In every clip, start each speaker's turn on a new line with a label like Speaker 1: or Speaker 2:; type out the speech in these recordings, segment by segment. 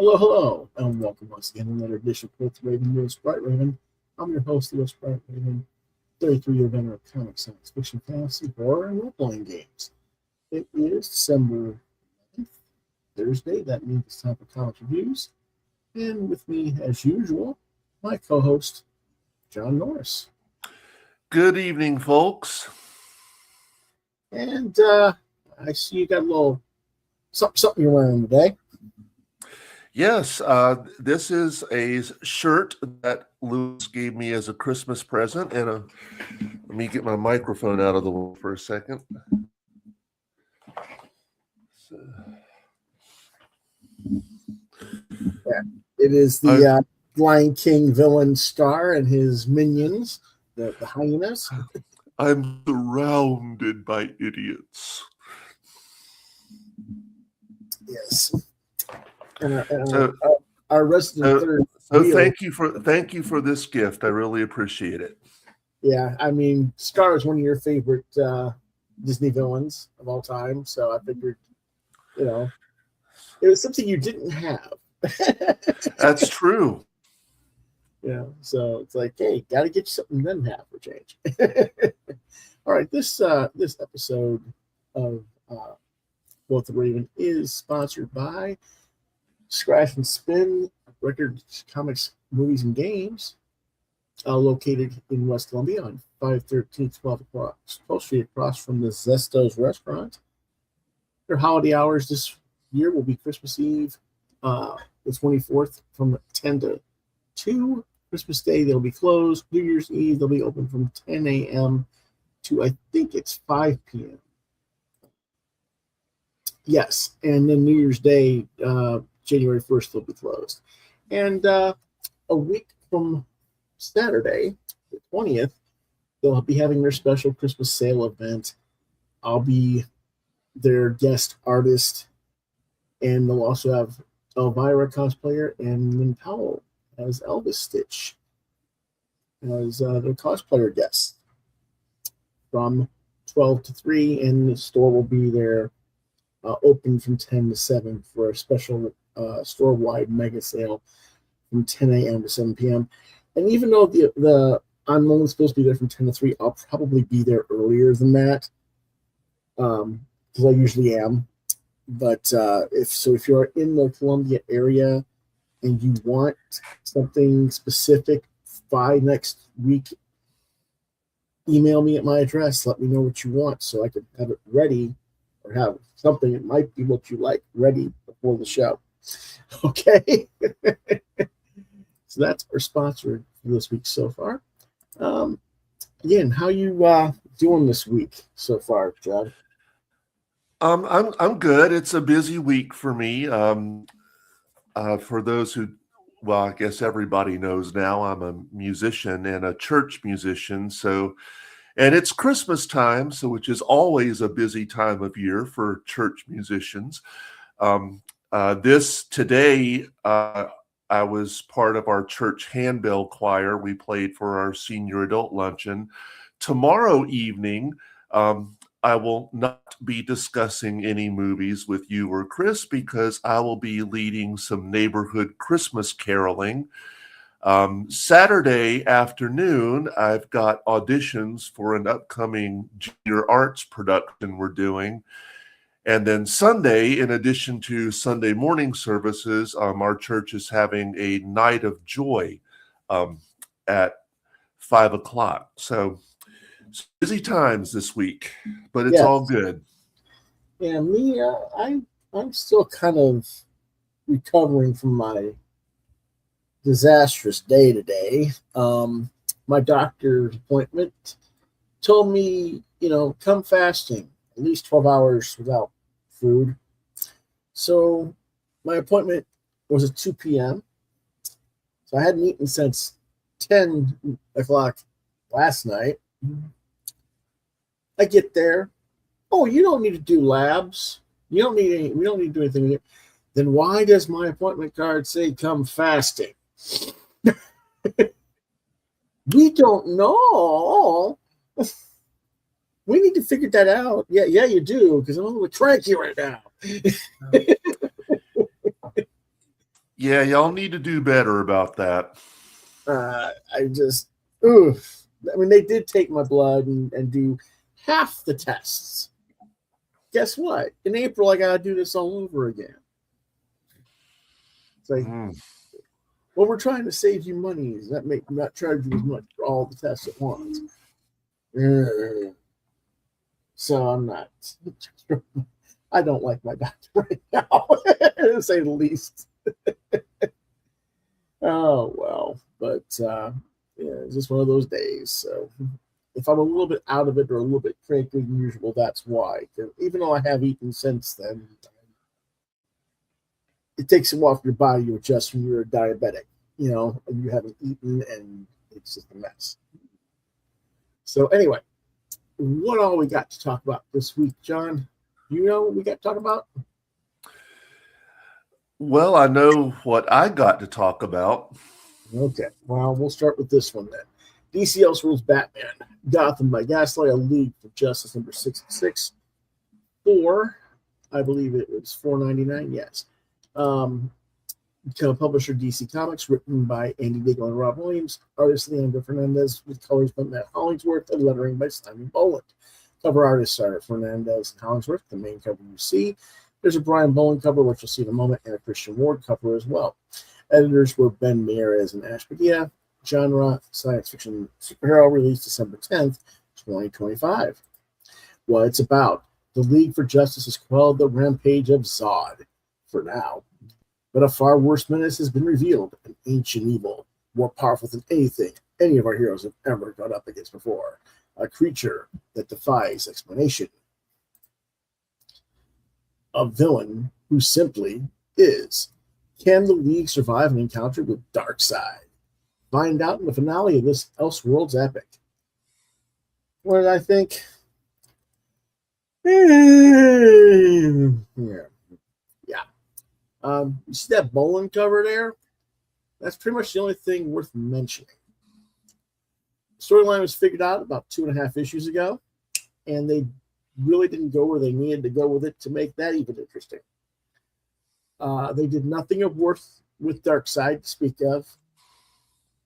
Speaker 1: Hello, hello, and welcome once again to another edition of Quoth Raven, Lewis Bright Raven. I'm your host, Lewis Bright Raven, 33-year veteran of comic, science fiction, fantasy, horror, and role-playing games. It is December 9th, Thursday. That means it's time for comic reviews. And with me, as usual, my co-host, John Norris.
Speaker 2: Good evening, folks.
Speaker 1: And I see you got a little something you're wearing today.
Speaker 2: Yes, this is a shirt that Lewis gave me as a Christmas present. And let me get my microphone out of the way for a second.
Speaker 1: Yeah, it is the Lion King villain Scar and his minions, the hyenas.
Speaker 2: I'm surrounded by idiots.
Speaker 1: Yes. And our resident third.
Speaker 2: So thank you for this gift. I really appreciate it.
Speaker 1: Yeah, I mean, Scar is one of your favorite Disney villains of all time, so I figured, it was something you didn't have.
Speaker 2: That's true.
Speaker 1: Yeah, so it's like, hey, got to get you something you didn't have for change. All right, this episode of Quoth the Raven is sponsored by Scratch and Spin Records, Comics, Movies, and Games, located in West Columbia on 513 12th Street across from the Zesto's restaurant. Their holiday hours this year will be Christmas Eve, the 24th, from 10 to 2. Christmas Day, they'll be closed. New Year's Eve, they'll be open from 10 a.m. to, I think it's 5 p.m. Yes, and then New Year's Day, January 1st, they'll be closed. And a week from Saturday, the 20th, they'll be having their special Christmas sale event. I'll be their guest artist, and they'll also have Elvira cosplayer and Lynn Powell as Elvis Stitch as their cosplayer guests from 12 to 3, and the store will be there open from 10 to 7 for a special store-wide mega sale from 10 a.m. to 7 p.m. And even though I'm only supposed to be there from 10 to 3, I'll probably be there earlier than that because I usually am. But if you're in the Columbia area and you want something specific by next week, email me at my address. Let me know what you want so I can have it ready, or have something that might be what you like ready before the show. Okay? So that's our sponsor for this week so far. Again, how you doing this week so far, John?
Speaker 2: I'm good. It's a busy week for me. For those who, well, I guess everybody knows now, I'm a musician and a church musician. And it's Christmas time, which is always a busy time of year for church musicians. Today, I was part of our church handbell choir. We played for our senior adult luncheon. Tomorrow evening, I will not be discussing any movies with you or Chris because I will be leading some neighborhood Christmas caroling. Saturday afternoon, I've got auditions for an upcoming junior arts production we're doing. And then Sunday, in addition to Sunday morning services, our church is having a night of joy at 5 o'clock. So it's busy times this week, but it's all good.
Speaker 1: Yeah, me, I'm still kind of recovering from my disastrous day today. My doctor's appointment told me, come fasting at least 12 hours without food. So my appointment was at 2 p.m. So I hadn't eaten since 10 o'clock last night. I get there. Oh, you don't need to do labs. We don't need to do anything here. Then why does my appointment card say come fasting? We don't know. We need to figure that out. Yeah, you do, because I'm a little cranky right now.
Speaker 2: Yeah, y'all need to do better about that.
Speaker 1: I just, oof. I mean, they did take my blood and do half the tests. Guess what? In April, I got to do this all over again. It's like, well, we're trying to save you money. Not charge you as much for all the tests at once. So I'm not. I don't like my doctor right now, to say the least. Oh well, but yeah, it's just one of those days. So if I'm a little bit out of it or a little bit crankier than usual, that's why. Even though I have eaten since then, it takes a while for your body to adjust when you're a diabetic, and you haven't eaten, and it's just a mess. So anyway, what all we got to talk about this week, John? You know what we got to talk about?
Speaker 2: Well, I know what I got to talk about.
Speaker 1: Okay, well, we'll start with this one then. DC ELSEWORLDS Batman, Gotham by Gaslight, a League for Justice number 66. I believe it was $4.99, yes. Publisher DC Comics, written by Andy Diggle and Rob Williams, artist Leandro Fernandez, with colors by Matt Hollingsworth, and lettering by Simon Boland. Cover artists are Fernandez and Hollingsworth, the main cover you see. There's a Brian Boland cover, which you'll see in a moment, and a Christian Ward cover as well. Editors were Ben Meirez and Ash Padilla. Genre, science fiction superhero, released December 10th, 2025. What it's about: the League for Justice has quelled the rampage of Zod, for now. But a far worse menace has been revealed, an ancient evil, more powerful than anything any of our heroes have ever gone up against before. A creature that defies explanation. A villain who simply is. Can the League survive an encounter with Darkseid? Find out in the finale of this ELSEWORLDS epic. What did I think? Yeah. You see that Boland cover there? That's pretty much the only thing worth mentioning. The storyline was figured out about 2.5 issues ago, and they really didn't go where they needed to go with it to make that even interesting. They did nothing of worth with Darkseid to speak of.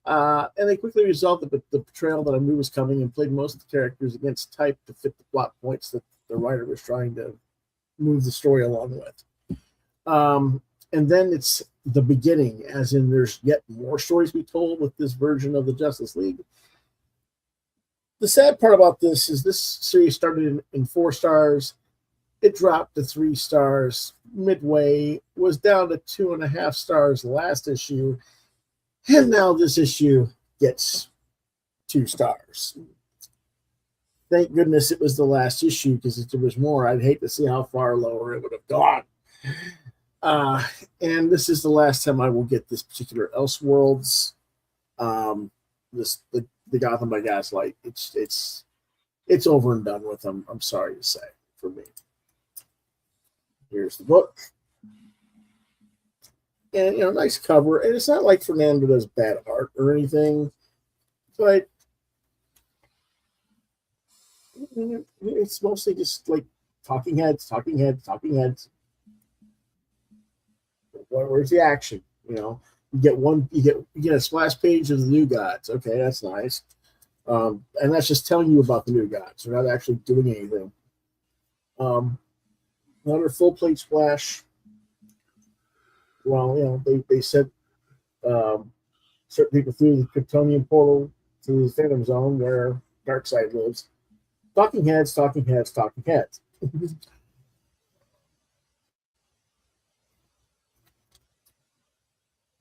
Speaker 1: And they quickly resolved the betrayal that I knew was coming and played most of the characters against type to fit the plot points that the writer was trying to move the story along with. And then it's the beginning, as in there's yet more stories to be told with this version of the Justice League. The sad part about this is this series started in 4 stars. It dropped to 3 stars midway, was down to 2.5 stars last issue, and now this issue gets 2 stars. Thank goodness it was the last issue, because if there was more, I'd hate to see how far lower it would have gone. And this is the last time I will get this particular ELSEWORLDS. The Gotham by Gaslight. It's over and done with. I'm sorry to say, for me. Here's the book. And nice cover. And it's not like Fernando does bad art or anything, but it's mostly just like talking heads. Where's the action? You get a splash page of the New Gods. Okay, that's nice. And that's just telling you about the New Gods. They're not actually doing anything. Another full plate splash. Well, they sent certain people through the Kryptonian portal to the Phantom Zone where Darkseid lives. Talking heads.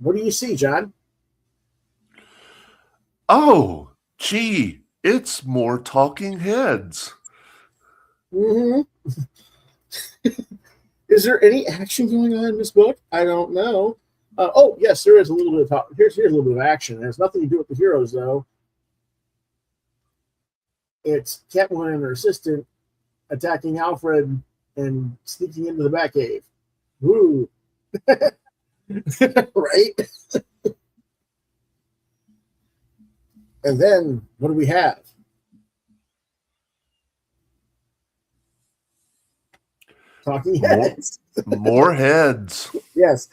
Speaker 1: What do you see, John?
Speaker 2: Oh, gee, it's more talking heads.
Speaker 1: Mm-hmm. Is there any action going on in this book? I don't know. Oh, yes, there is a little bit of talk. Here's a little bit of action. It has nothing to do with the heroes, though. It's Catwoman and her assistant attacking Alfred and sneaking into the Batcave. Woo! Right? And then, what do we have? Talking
Speaker 2: More,
Speaker 1: heads.
Speaker 2: more heads.
Speaker 1: Yes.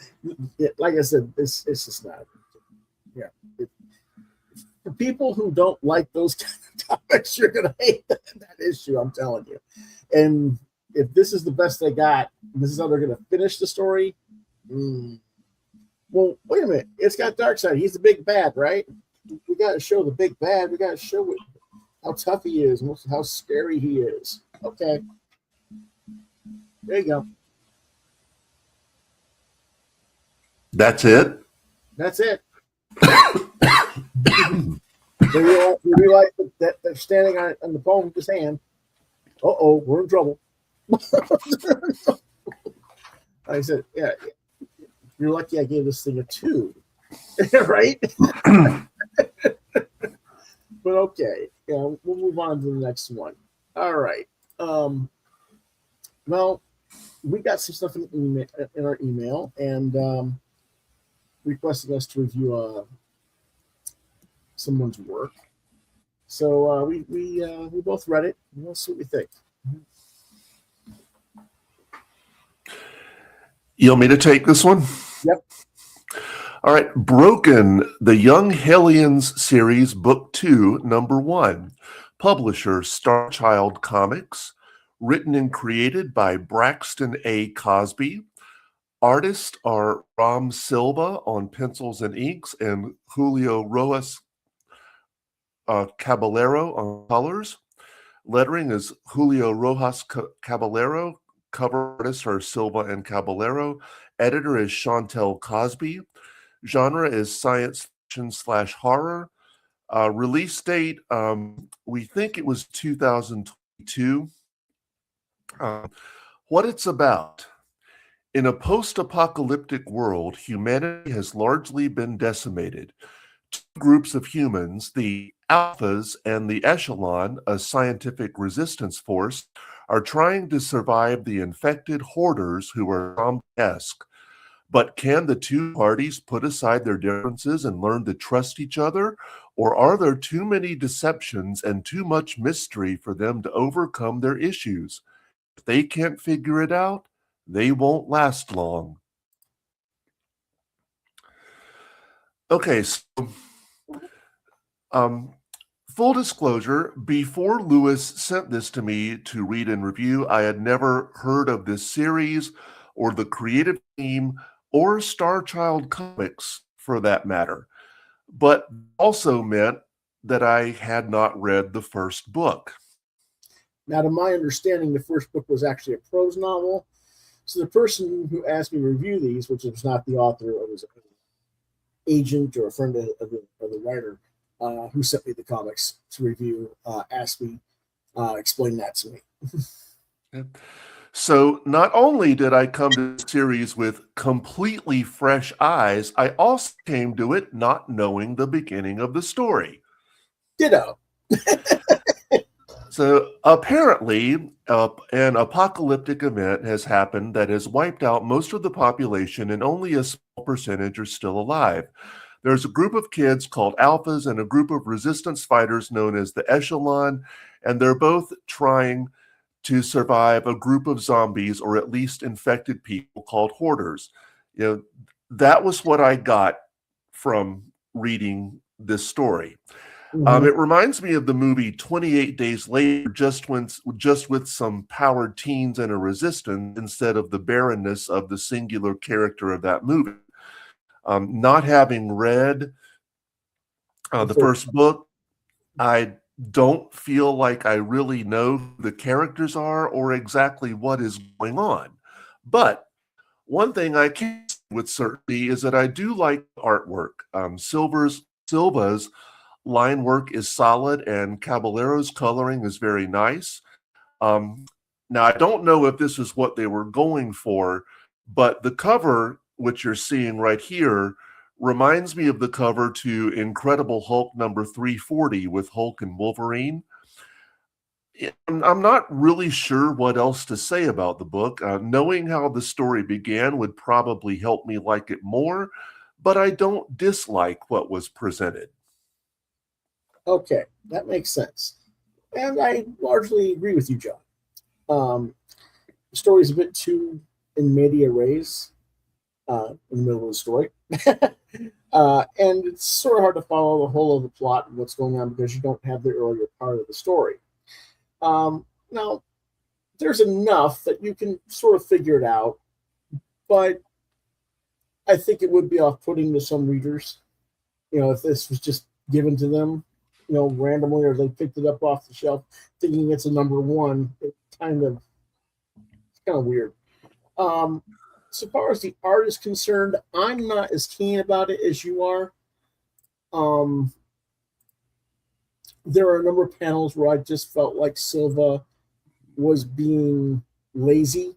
Speaker 1: Like I said, it's just not. Yeah. For people who don't like those kind of topics, you're going to hate that issue, I'm telling you. And if this is the best they got, this is how they're going to finish the story. Well, wait a minute. It's got Darkseid. He's the big bad, right? We got to show the big bad. We got to show how tough he is and how scary he is. Okay. There you go.
Speaker 2: That's it?
Speaker 1: That's it. They realize that they're standing on the palm of his hand. Uh-oh, we're in trouble. I said, yeah, you're lucky I gave this thing a 2. Right? But okay. Yeah, we'll move on to the next one. All right. Well, we got some stuff in our email and requesting us to review someone's work. So we both read it. We'll see what we think.
Speaker 2: You want me to take this one?
Speaker 1: Yep.
Speaker 2: All right. Broken, the Young Hellions series, book 2, number 1. Publisher, Starchild Comics. Written and created by Braxton A. Cosby. Artists are Ram Silva on pencils and inks and Julio Rojas Caballero on colors. Lettering is Julio Rojas Caballero. Cover artists are Silva and Caballero. Editor is Chantel Cosby. Genre is science fiction / horror. Release date, we think it was 2022. What it's about. In a post-apocalyptic world, humanity has largely been decimated. 2 groups of humans, the Alphas and the Echelon, a scientific resistance force, are trying to survive the infected hoarders who are zombie-esque. But can the 2 parties put aside their differences and learn to trust each other? Or are there too many deceptions and too much mystery for them to overcome their issues? If they can't figure it out, they won't last long. Okay, so full disclosure, before Lewis sent this to me to read and review, I had never heard of this series or the creative team or Starchild Comics for that matter, but also meant that I had not read the first book.
Speaker 1: Now, to my understanding, the first book was actually a prose novel. So the person who asked me to review these, which was not the author, or was an agent or a friend of the writer who sent me the comics to review, asked me, explain that to me.
Speaker 2: So not only did I come to the series with completely fresh eyes, I also came to it not knowing the beginning of the story.
Speaker 1: Ditto.
Speaker 2: So apparently, an apocalyptic event has happened that has wiped out most of the population and only a small percentage are still alive. There's a group of kids called Alphas and a group of resistance fighters known as the Echelon, and they're both trying to survive a group of zombies or at least infected people called hoarders. You know, that was what I got from reading this story. It reminds me of the movie 28 Days Later, just with some powered teens and a resistance instead of the barrenness of the singular character of that movie. Not having read the first book, I don't feel like I really know who the characters are or exactly what is going on. But one thing I can say with certainty is that I do like artwork. Silva's line work is solid and Caballero's coloring is very nice. Now, I don't know if this is what they were going for, but the cover, which you're seeing right here, reminds me of the cover to Incredible Hulk number 340 with Hulk and Wolverine. I'm not really sure what else to say about the book. Knowing how the story began would probably help me like it more, but I don't dislike what was presented.
Speaker 1: Okay, that makes sense. And I largely agree with you, John. The story is a bit too in media res in the middle of the story. And it's sort of hard to follow the whole of the plot and what's going on because you don't have the earlier part of the story. Now, there's enough that you can sort of figure it out, but I think it would be off-putting to some readers, if this was just given to them, randomly, or they picked it up off the shelf thinking it's a number one. It's kind of weird. So far as the art is concerned, I'm not as keen about it as you are. There are a number of panels where I just felt like Silva was being lazy.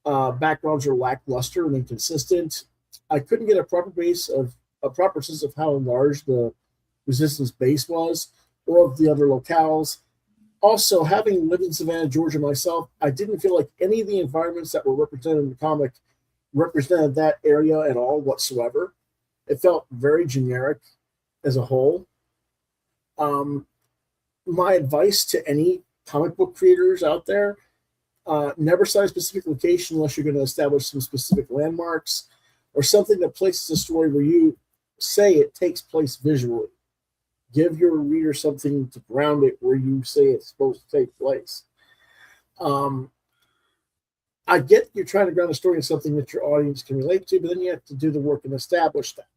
Speaker 1: Backgrounds are lackluster and inconsistent. I couldn't get a proper sense of how large the Resistance base was, or of the other locales. Also, having lived in Savannah, Georgia myself, I didn't feel like any of the environments that were represented in the comic represented that area at all whatsoever. It felt very generic as a whole. My advice to any comic book creators out there, never cite a specific location unless you're going to establish some specific landmarks or something that places a story where you say it takes place visually. Give your reader something to ground it where you say it's supposed to take place. I get you're trying to ground a story in something that your audience can relate to, but then you have to do the work and establish that.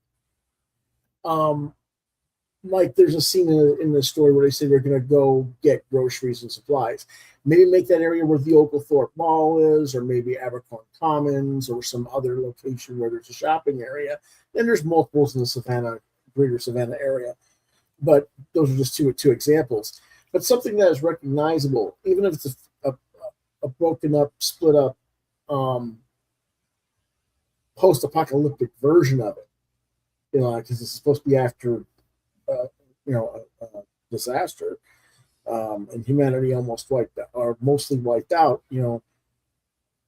Speaker 1: Like there's a scene in the story where they say they're going to go get groceries and supplies. Maybe make that area where the Oglethorpe Mall is, or maybe Abercorn Commons, or some other location where there's a shopping area. And there's multiples in the greater Savannah area. But those are just two examples. But something that is recognizable, even if it's a broken up, split up, post-apocalyptic version of it, because it's supposed to be after, a disaster, and humanity almost wiped out, or mostly wiped out.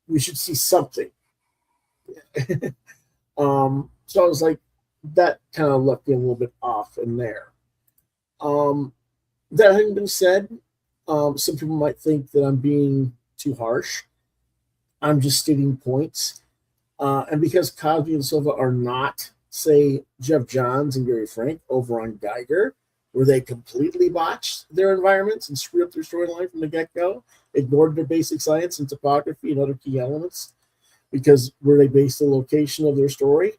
Speaker 1: We should see something. So I was like, that kind of left me a little bit off in there. That having been said, some people might think that I'm being too harsh. I'm just stating points. And because Cosby and Silva are not, say, Jeff Johns and Gary Frank over on Geiger, where they completely botched their environments and screwed up their storyline from the get-go, ignored their basic science and topography and other key elements, because where they based the location of their story.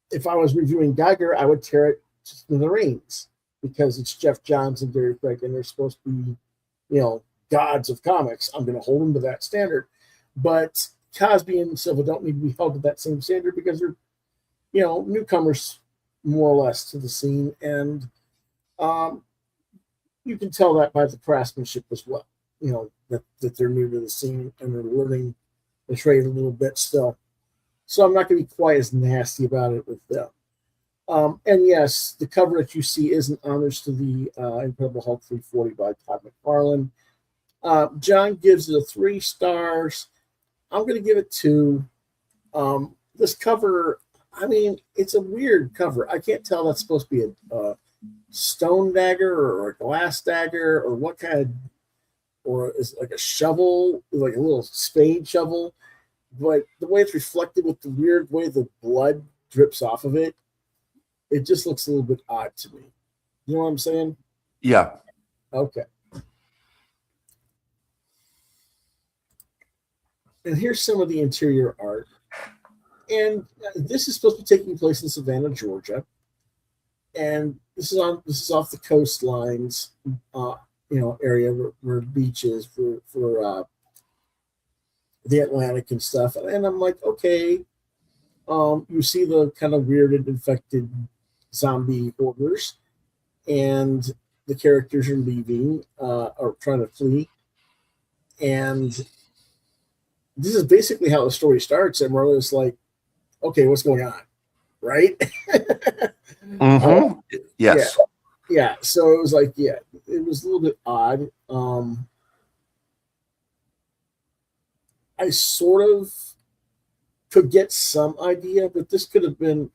Speaker 1: If I was reviewing Geiger, I would tear it to the reins, because it's Jeff Johns and Gary Frank, and they're supposed to be, gods of comics. I'm going to hold them to that standard. But Cosby and Silva don't need to be held to that same standard because they're, newcomers more or less to the scene. And you can tell that by the craftsmanship as well, that they're new to the scene and they're learning the trade a little bit still. So I'm not going to be quite as nasty about it with them. And yes, the cover that you see is an homage to the Incredible Hulk 340 by Todd McFarlane. John gives it 3 stars. I'm going to give it 2. This cover, it's a weird cover. I can't tell that's supposed to be a stone dagger or a glass dagger or what kind of, or is it like a shovel, like a little spade shovel. But the way it's reflected with the weird way the blood drips off of it, it just looks a little bit odd to me. You know what I'm saying?
Speaker 2: Yeah.
Speaker 1: Okay. And here's some of the interior art. And this is supposed to be taking place in Savannah, Georgia. And this is off the coastlines, area where the beach is for the Atlantic and stuff. And I'm like, okay, you see the kind of weird and infected zombie hoarders, and the characters are leaving or trying to flee. And this is basically how the story starts. And we're just like, okay, what's going on? Right?
Speaker 2: Mm-hmm. Yes.
Speaker 1: Yeah. So it was like, it was a little bit odd. I sort of could get some idea, but this didn't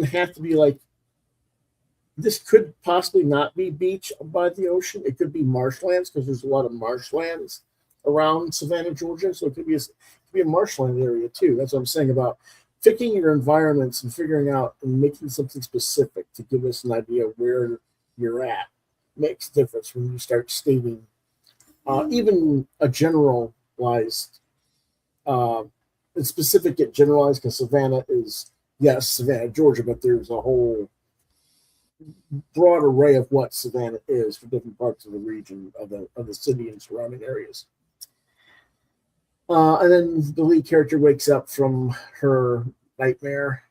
Speaker 1: have to be like this could possibly not be beach by the ocean. It could be marshlands because there's a lot of marshlands around Savannah, Georgia. So it could be a marshland area too. That's what I'm saying about picking your environments and figuring out and making something specific to give us an idea of where you're at makes a difference when you start stating even a generalized, it's specific yet generalized because Savannah is, yes, Savannah, Georgia, but there's a whole broad array of what Savannah is for different parts of the region of the city and surrounding areas. And then the lead character wakes up from her nightmare.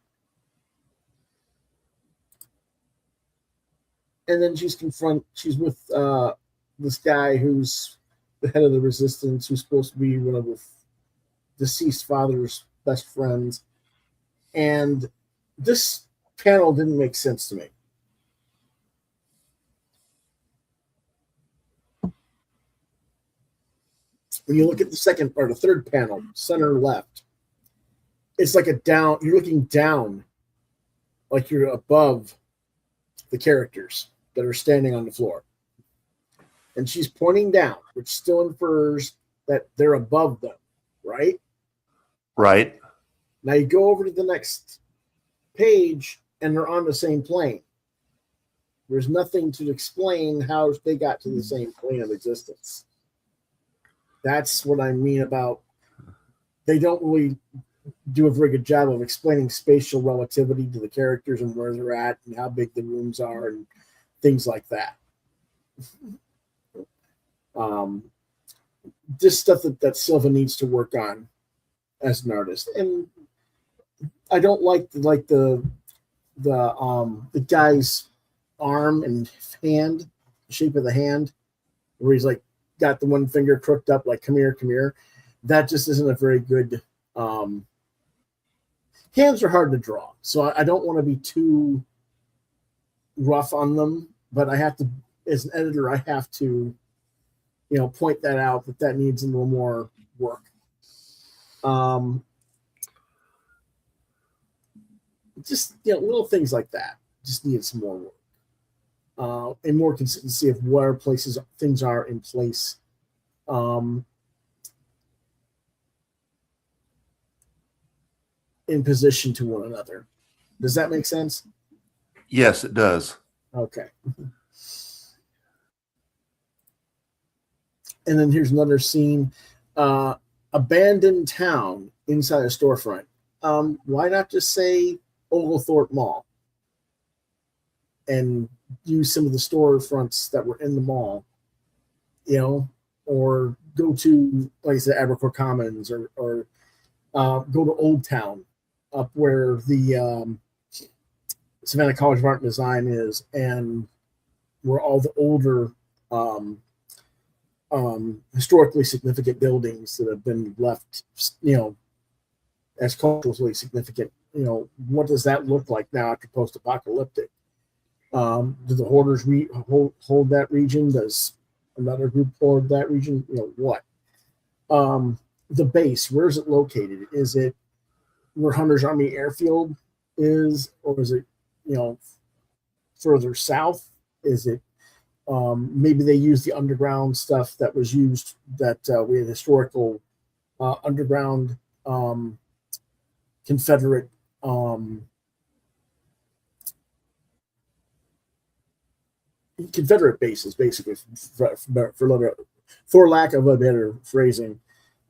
Speaker 1: And then she's with this guy who's the head of the resistance, who's supposed to be one of the deceased father's best friends. And this panel didn't make sense to me. When you look at the second or the third panel, center left, it's like a down, you're looking down, like you're above the characters that are standing on the floor. And she's pointing down, which still infers that they're above them, right?
Speaker 2: Right.
Speaker 1: Now you go over to the next page and they're on the same plane. There's nothing to explain how they got to the same plane of existence. That's what I mean about they don't really do a very good job of explaining spatial relativity to the characters and where they're at and how big the rooms are and things like that. Just stuff that Silva needs to work on as an artist. And I don't like the guy's arm and hand, the shape of the hand, where he's like got the one finger crooked up like come here. That just isn't a very good hands are hard to draw, so I don't want to be too rough on them, but I have to, as an editor, I have to point that out that needs a little more work. Just little things like that just need some more work, and more consistency of where things are in place. In position to one another. Does that make sense?
Speaker 2: Yes, it does.
Speaker 1: Okay. And then here's another scene. Abandoned town inside a storefront. Why not just say Oglethorpe Mall and use some of the storefronts that were in the mall, or go to, like I said, Abercorn Commons or go to Old Town, up where the Savannah College of Art and Design is, and where all the older historically significant buildings that have been left, as culturally significant. What does that look like now after post-apocalyptic? Do the hoarders hold that region? Does another group hoard that region? What? The base, where is it located? Is it where Hunter's Army Airfield is, or is it, further south? Is it maybe they use the underground stuff that was used, that we had historical underground Confederate bases, basically, for lack of a better phrasing.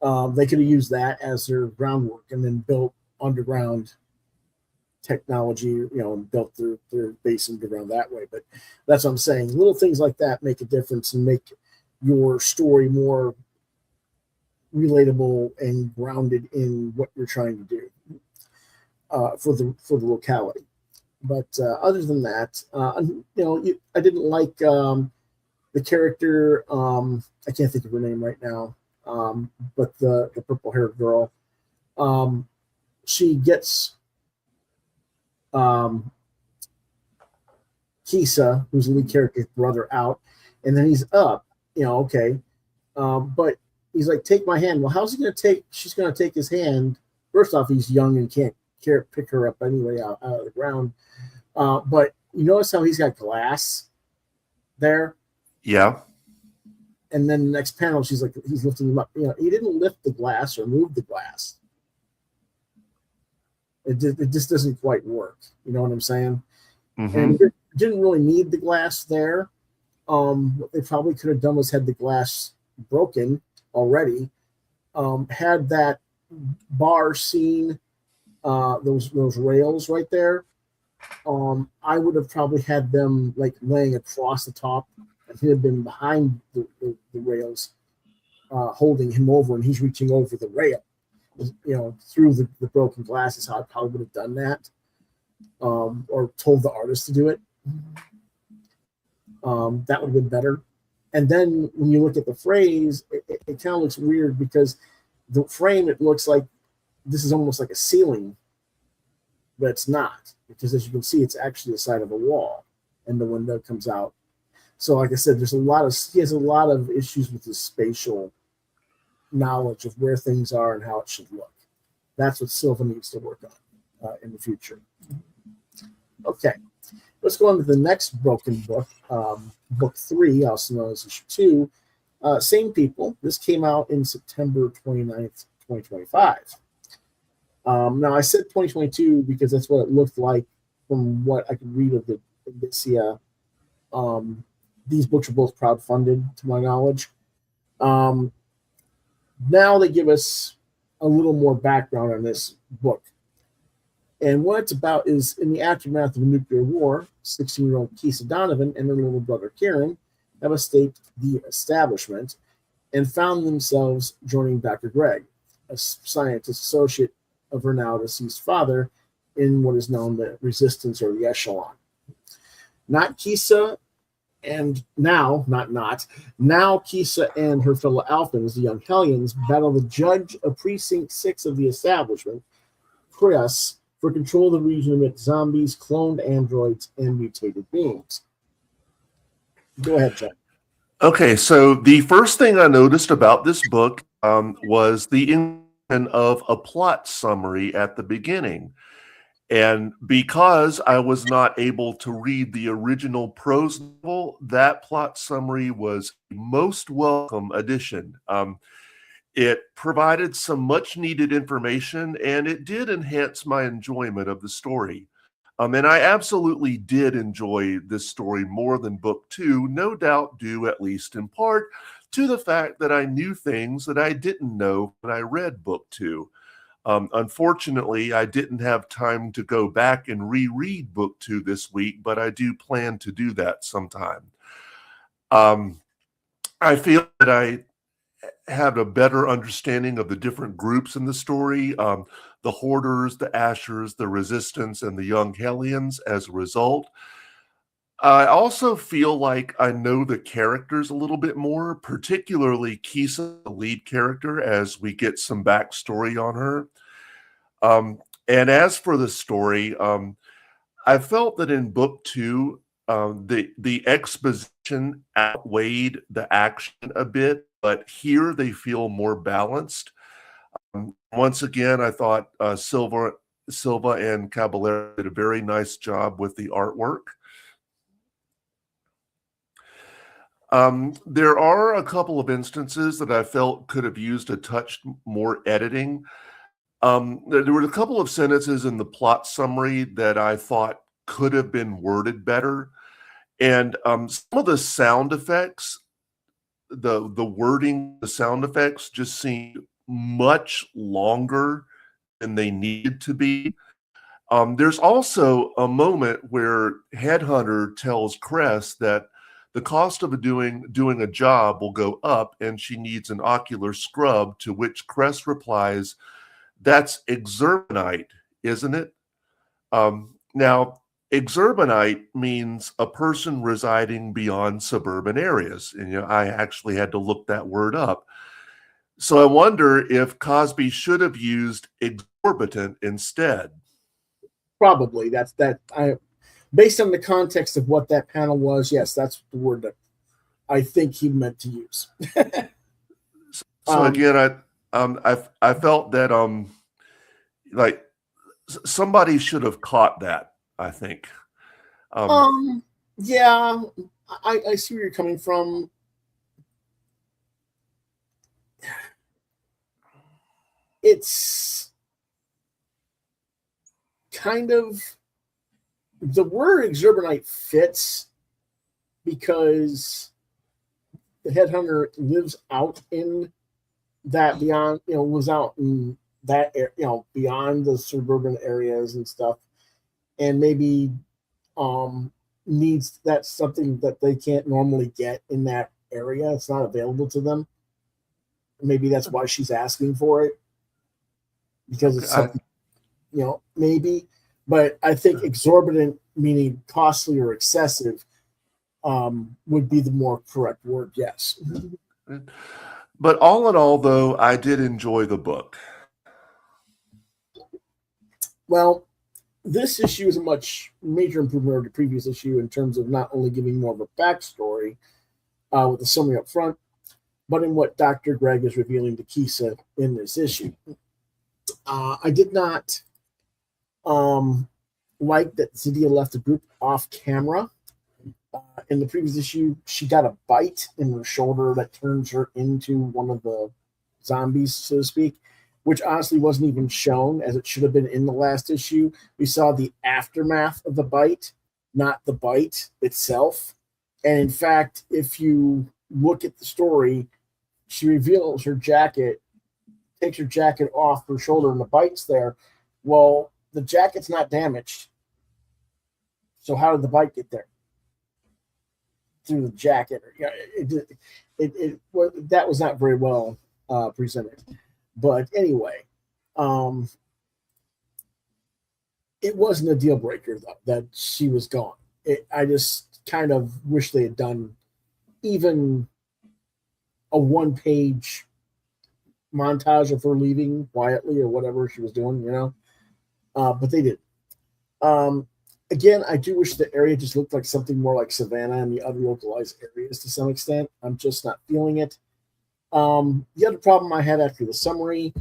Speaker 1: They could have used that as their groundwork and then built underground technology, and built their base underground that way. But that's what I'm saying. Little things like that make a difference and make your story more relatable and grounded in what you're trying to do for the locality. But other than that, I didn't like the character. I can't think of her name right now. But the purple-haired girl, she gets Kisa, who's the lead character's brother, out, and then he's up. Okay, but he's like, "Take my hand." Well, how's he going to take? She's going to take his hand. First off, he's young and can't pick her up anyway out of the ground. But you notice how he's got glass there?
Speaker 2: Yeah.
Speaker 1: And then the next panel, she's like, he's lifting him up. You know, he didn't lift the glass or move the glass. It just doesn't quite work. You know what I'm saying?
Speaker 2: Mm-hmm.
Speaker 1: And it didn't really need the glass there. What they probably could have done was had the glass broken already. Had that bar seen those rails right there, I would have probably had them like laying across the top, and he had been behind the rails, holding him over, and he's reaching over the rail, you know, through the broken glass. Is how I probably would have done that, or told the artist to do it. That would have been better. And then when you look at the phrase, it kind of looks weird because the frame, it looks like this is almost like a ceiling, but it's not, because as you can see, it's actually the side of a wall, and the window comes out. So, like I said, he has a lot of issues with his spatial knowledge of where things are and how it should look. That's what Silva needs to work on in the future. Okay, let's go on to the next broken book, book 3, also known as issue 2. Same people. This came out in September 29th, 2025. Now, I said 2022 because that's what it looked like from what I could read of the Indicia. These books are both crowdfunded, to my knowledge. Now they give us a little more background on this book. And what it's about is, in the aftermath of a nuclear war, 16-year-old Keisa Donovan and her little brother Kieran have escaped the establishment and found themselves joining Dr. Greg, a scientist associate of her now deceased father, in what is known the Resistance or the Echelon. Not Keisa, and now Keisa and her fellow Alphans, the young Hellions, battle the judge of Precinct 6 of the establishment, Chris, for control of the region amidst zombies, cloned androids, and mutated beings. Go ahead, Chuck.
Speaker 2: Okay, so the first thing I noticed about this book was the inclusion of a plot summary at the beginning. And because I was not able to read the original prose novel, that plot summary was a most welcome addition. It provided some much needed information, and it did enhance my enjoyment of the story. And I absolutely did enjoy this story more than book 2, no doubt due, at least in part, to the fact that I knew things that I didn't know when I read book 2. Unfortunately, I didn't have time to go back and reread book 2 this week, but I do plan to do that sometime. I feel that I had a better understanding of the different groups in the story, the Hoarders, the Ashers, the Resistance, and the Young Hellions as a result. I also feel like I know the characters a little bit more, particularly Keisa, the lead character, as we get some backstory on her. And as for the story, I felt that in book 2, the exposition outweighed the action a bit, but here they feel more balanced. Once again, I thought Silva and Caballero did a very nice job with the artwork. There are a couple of instances that I felt could have used a touch more editing. There were a couple of sentences in the plot summary that I thought could have been worded better. And some of the sound effects, the wording, the sound effects just seemed much longer than they needed to be. There's also a moment where Headhunter tells Cress that the cost of doing a job will go up and she needs an ocular scrub, to which Cress replies, "That's exurbanite, isn't it?" Now, exurbanite means a person residing beyond suburban areas. And I actually had to look that word up. So I wonder if Cosby should have used exorbitant instead.
Speaker 1: Probably. Based on the context of what that panel was, yes, that's the word that I think he meant to use.
Speaker 2: So again, I felt that like somebody should have caught that, I think.
Speaker 1: Yeah, I see where you're coming from. It's kind of the word exorbitant fits because the headhunter lives out in that beyond, lives out in that, beyond the suburban areas and stuff, and maybe needs that's something that they can't normally get in that area. It's not available to them. Maybe that's why she's asking for it, because it's something, maybe. But I think exorbitant, meaning costly or excessive, would be the more correct word. Yes.
Speaker 2: But all in all, though, I did enjoy the book.
Speaker 1: Well, this issue is a much major improvement over the previous issue in terms of not only giving more of a backstory with the summary up front, but in what Dr. Greg is revealing to Kisa in this issue. I did not like that Zydia left the group off camera. In the previous issue, she got a bite in her shoulder that turns her into one of the zombies, so to speak, which honestly wasn't even shown as it should have been in the last issue. We saw the aftermath of the bite, not the bite itself. And in fact, if you look at the story, she reveals her jacket, takes her jacket off her shoulder, and the bite's there. Well, the jacket's not damaged. So how did the bite get there? Through the jacket. That was not very well presented. But anyway, it wasn't a deal breaker, though, that she was gone. I just kind of wish they had done even a one-page montage of her leaving quietly or whatever she was doing, but they did. Again, I do wish the area just looked like something more like Savannah and the other localized areas to some extent. I'm just not feeling it. The other problem I had after the summary,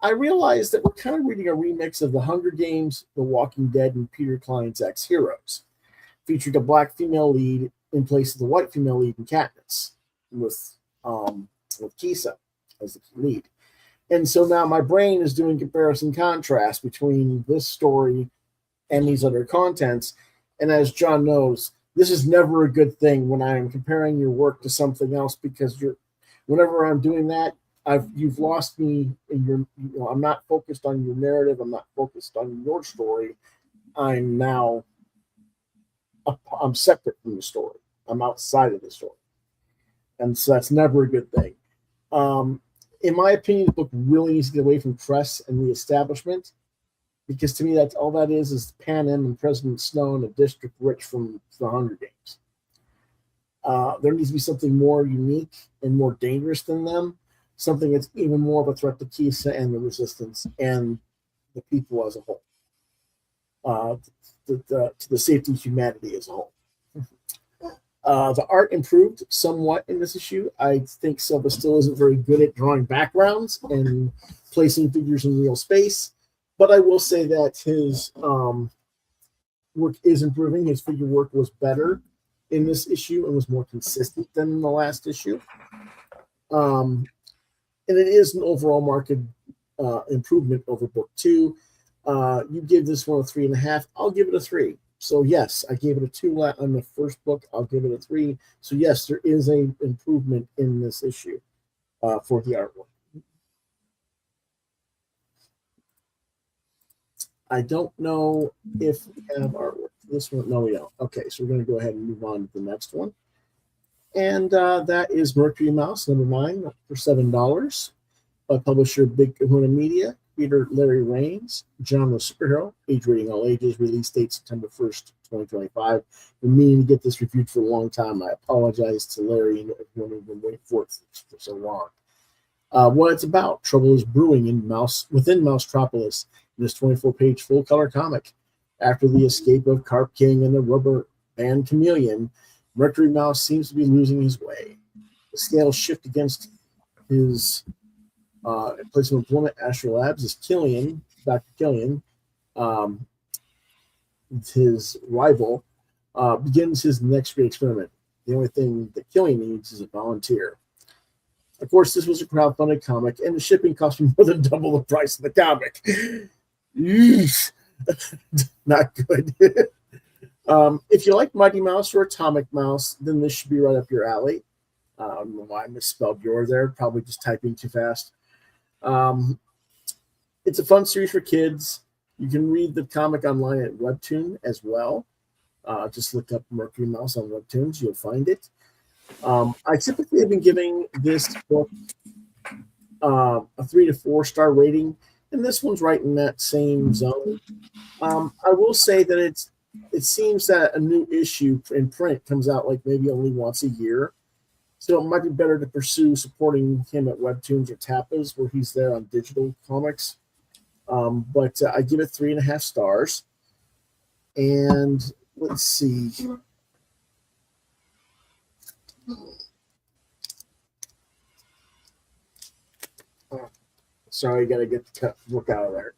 Speaker 1: I realized that we're kind of reading a remix of The Hunger Games, The Walking Dead, and Peter Cline's Ex-Heroes. Featured a black female lead in place of the white female lead in Katniss, with Kisa as the lead. And so now my brain is doing comparison contrast between this story and these other contents. And as John knows, this is never a good thing when I am comparing your work to something else, because whenever I'm doing that, you've lost me in your, I'm not focused on your narrative. I'm not focused on your story. I'm separate from the story. I'm outside of the story. And so that's never a good thing. In my opinion, the book really needs to get away from press and the establishment, because to me, that's all that is Pan Am and President Snow and a district rich from the Hunger Games. There needs to be something more unique and more dangerous than them, something that's even more of a threat to Kisa and the Resistance and the people as a whole, to the safety of humanity as a whole. The art improved somewhat in this issue. I think Silva still isn't very good at drawing backgrounds and placing figures in real space, but I will say that his work is improving. His figure work was better in this issue and was more consistent than in the last issue. And it is an overall market improvement over book 2. You give this one a 3.5. I'll give it a 3. So yes, I gave it a 2 on the first book. I'll give it a 3. So yes, there is a improvement in this issue for the artwork. I don't know if we have artwork for this one. No, we don't. Okay, so we're going to go ahead and move on to the next one. And that is Mercury Mouse, number 9, for $7. By publisher Big Kahuna Media, creator Larry Raines, genre superhero, age rating all ages, release date September 1st, 2025. Been meaning to get this reviewed for a long time. I apologize to Larry and everyone who's been waiting for it for so long. What it's about: trouble is brewing within Mousetropolis in this 24-page full-color comic. After the escape of Carp King and the rubber band Chameleon, Mercury Mouse seems to be losing his way. The scales shift against his place of employment. Astro Labs is Killian, Dr. Killian, his rival, begins his next great experiment. The only thing that Killian needs is a volunteer. Of course, this was a crowdfunded comic, and the shipping cost me more than double the price of the comic. Yeesh. Not good. If you like Mighty Mouse or Atomic Mouse, then this should be right up your alley. I don't know why I misspelled your there. Probably just typing too fast. It's a fun series for kids. You can read the comic online at Webtoon as well. Just look up Mercury Mouse on Webtoons. You'll find it. I typically have been giving this book a 3 to 4 star rating, and this one's right in that same zone. I will say that it seems that a new issue in print comes out like maybe only once a year. So it might be better to pursue supporting him at Webtoons or Tapas, where he's there on digital comics. But I give it 3.5 stars. And let's see. Sorry, got to get the book out of there.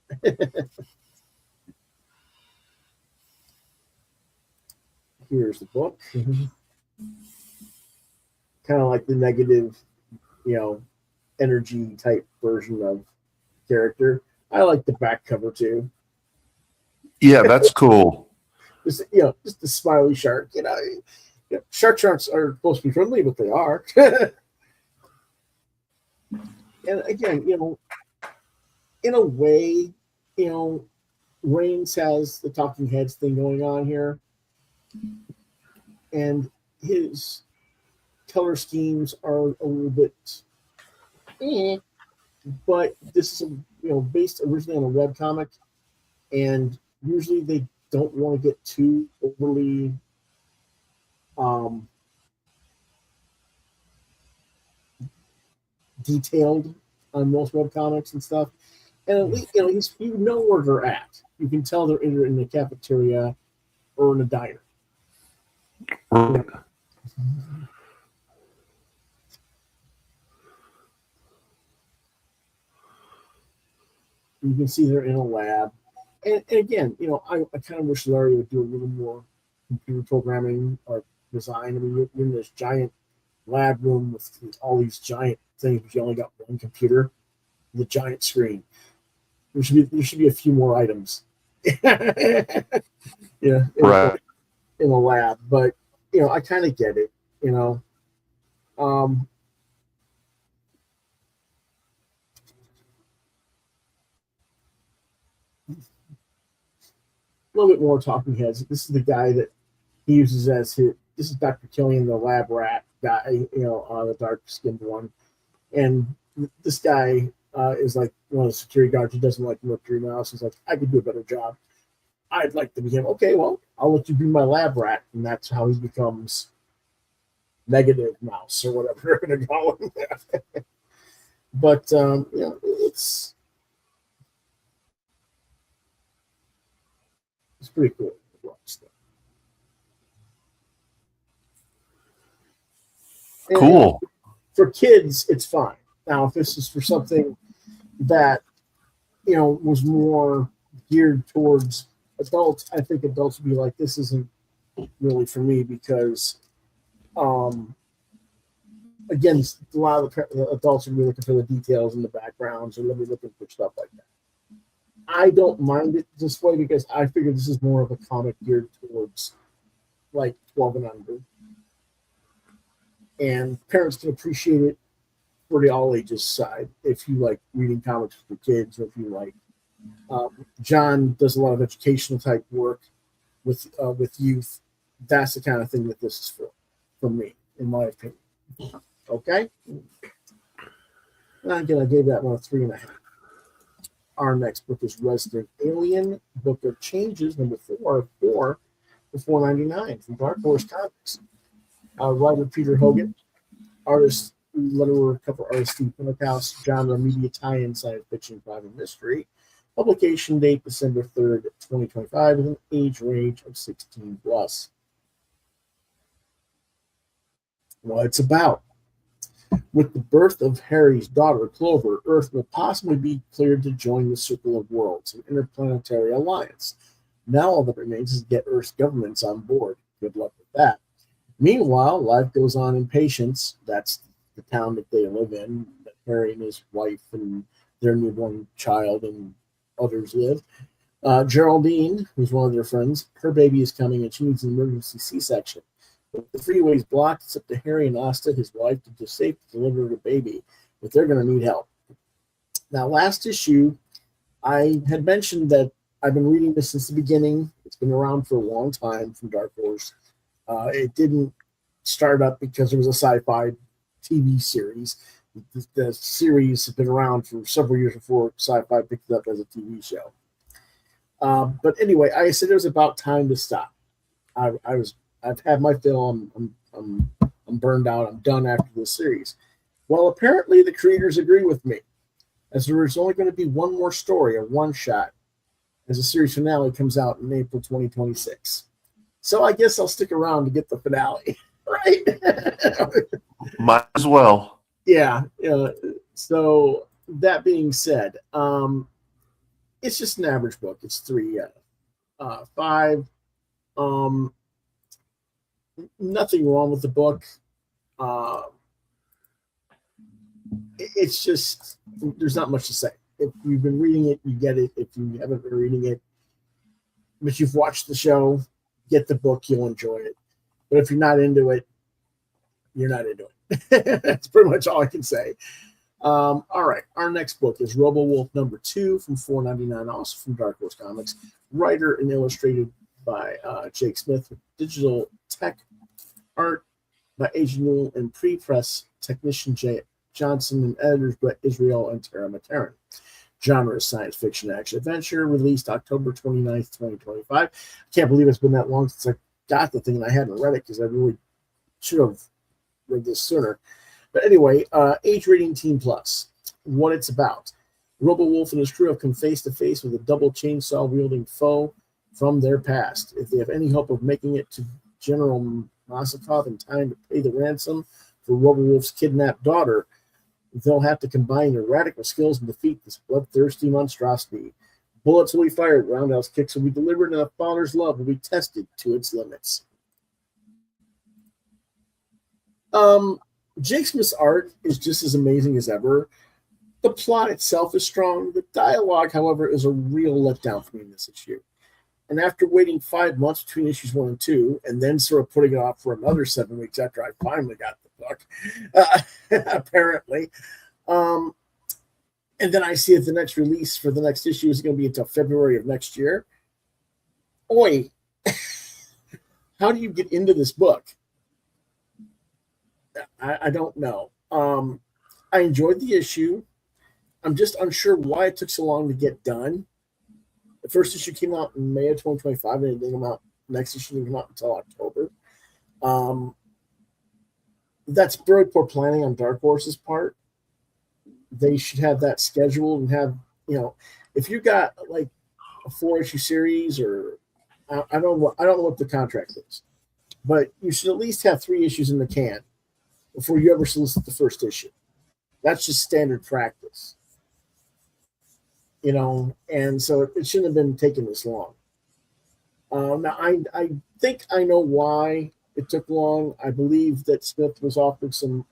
Speaker 1: Here's the book. Kind of like the negative, energy type version of character. I like the back cover too.
Speaker 2: Yeah, that's cool.
Speaker 1: Just the smiley shark. Sharks are supposed to be friendly, but they are. And again, in a way, Reigns has the talking heads thing going on here, and his color schemes are a little bit, but this is based originally on a webcomic, and usually they don't want to get too overly detailed on most webcomics and stuff. And at least you know where they're at. You can tell they're either in the cafeteria or in a diner.
Speaker 2: Right.
Speaker 1: You can see they're in a lab. And again, I kind of wish Larry would do a little more computer programming or design. I mean, you're in this giant lab room with all these giant things, but you only got one computer, the giant screen. There should be a few more items.
Speaker 2: Right.
Speaker 1: In a lab, but I kind of get it. A little bit more talking heads. This is the guy that he uses as his. This is Dr. Killian, the lab rat guy, the dark-skinned one, and this guy is like one of the security guards who doesn't like Mercury Mouse. He's like, I could do a better job. I'd like to be him. Okay, well, I'll let you be my lab rat, and that's how he becomes Negative Mouse or whatever they're going to call him. But it's pretty cool to watch stuff.
Speaker 2: Cool.
Speaker 1: And for kids, it's fine. Now, if this is for something that was more geared towards adults, I think adults would be like, this isn't really for me, because again, a lot of the adults are really looking for the details and the backgrounds, and they'll be looking for stuff like that. I don't mind it this way because I figure this is more of a comic geared towards like 12 and under, and parents can appreciate it for the all ages side if you like reading comics for kids, or if you like John does a lot of educational type work with youth. That's the kind of thing that this is for me, in my opinion. Okay. And again, I gave that one a 3.5. Our next book is Resident Alien, Book of Changes, number 4 for $4.99 from Dark Horse Comics. Writer Peter Hogan, artist, letterer, cover artist Steve Pentecost, genre media tie-in, science fiction, crime, mystery. Publication date December 3rd, 2025, with an age range of 16 plus. What it's about. With the birth of Harry's daughter, Clover, Earth will possibly be cleared to join the Circle of Worlds, an interplanetary alliance. Now all that remains is to get Earth's governments on board. good luck with that. Meanwhile, life goes on in Patience. That's the town that they live in, that Harry and his wife and their newborn child and others live. Geraldine, who's one of their friends, her baby is coming and she needs an emergency C-section. But the freeway's blocked. It's up to Harry and Asta, his wife, to just safe to deliver the baby, but they're going to need help. Now, last issue, I had mentioned that I've been reading this since the beginning. It's been around for a long time from Dark Horse. It didn't start up because it was a sci-fi TV series. The series has been around for several years before sci-fi picked it up as a TV show. But anyway, I said it was about time to stop. I've had my fill. I'm burned out. I'm done after this series. Well, apparently the creators agree with me, as there is only going to be one more story, a one-shot, as the series finale comes out in April 2026. So I guess I'll stick around to get the finale, right?
Speaker 2: Might as well.
Speaker 1: Yeah. So that being said, it's just an average book. It's 3 5. Nothing wrong with the book. It's just, there's not much to say. If you've been reading it, you get it. If you haven't been reading it, but you've watched the show, get the book, you'll enjoy it. But if you're not into it, you're not into it. That's pretty much all I can say. All right, our next book is Robo Wolf #2 from $4.99, also from Dark Horse Comics. Writer and illustrated by Jake Smith, with digital tech art by Agent Newell and pre-press technician Jay Johnson, and editors Brett Israel and Tara Mataran. Genre is science fiction action adventure, released October 29th, 2025. I can't believe it's been that long since I got the thing and I hadn't read it, because I really should have read this sooner. But anyway, age rating teen plus. What it's about. Robo Wolf and his crew have come face to face with a double chainsaw wielding foe from their past. If they have any hope of making it to General Masakov in time to pay the ransom for Robo Wolf's kidnapped daughter, they'll have to combine their radical skills and defeat this bloodthirsty monstrosity. Bullets will be fired, roundhouse kicks will be delivered, and a father's love will be tested to its limits. Jake Smith's art is just as amazing as ever. The plot itself is strong. The dialogue, however, is a real letdown for me in this issue. And after waiting 5 months between issues 1 and 2, and then sort of putting it off for another 7 weeks after I finally got the book, apparently, and then I see that the next release for the next issue is going to be until February of next year. Oi, how do you get into this book? I don't know. I enjoyed the issue. I'm just unsure why it took so long to get done. The first issue came out in May of 2025, and it didn't come out. Next issue didn't come out until October. That's very poor planning on Dark Horse's part. They should have that scheduled and have, if you got like a 4-issue series, or I don't know what the contract is, but you should at least have 3 issues in the can before you ever solicit the first issue. That's just standard practice. And so it shouldn't have been taking this long. Now, I think I know why it took long. I believe that Smith was offered some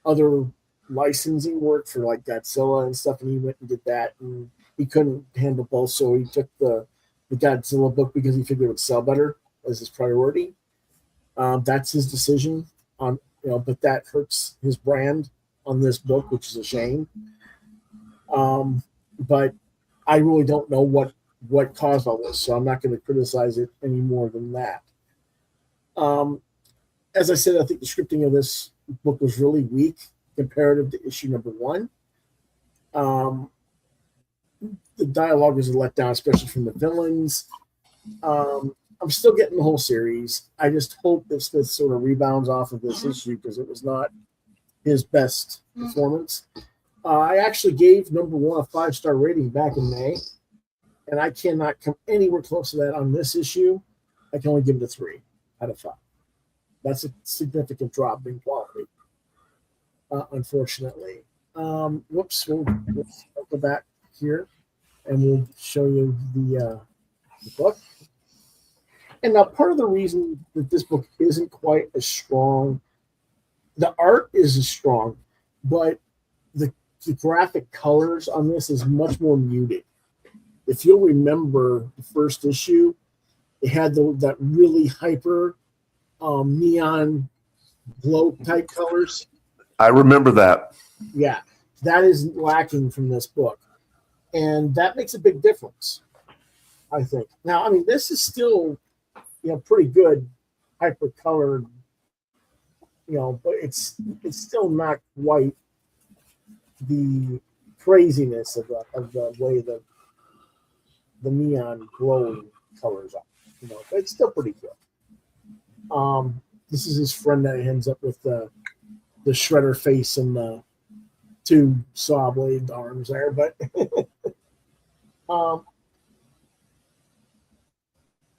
Speaker 1: other licensing work for like Godzilla and stuff, and he went and did that, and he couldn't handle both, so he took the Godzilla book because he figured it would sell better as his priority. That's his decision on, but that hurts his brand on this book, which is a shame. But I really don't know what caused all this, so I'm not going to criticize it any more than that. As I said, I think the scripting of this book was really weak comparative to issue number 1. The dialogue was a letdown, especially from the villains. I'm still getting the whole series. I just hope that Smith sort of rebounds off of this issue, because it was not his best performance. I actually gave number 1 a 5-star rating back in May, and I cannot come anywhere close to that on this issue. I can only give it a 3 out of 5. That's a significant drop in quality, unfortunately. Whoops, we'll go back here, and we'll show you the book. And now part of the reason that this book isn't quite as strong, the art is as strong, but the graphic colors on this is much more muted. If you'll remember the first issue, it had that really hyper neon glow type colors.
Speaker 2: I remember that.
Speaker 1: Yeah, that is lacking from this book. And that makes a big difference, I think. Now, I mean, this is still, pretty good hyper colored, but it's still not quite the craziness of the way the neon glowing colors are. But it's still pretty good. This is his friend that ends up with the shredder face and the two saw blade arms there, but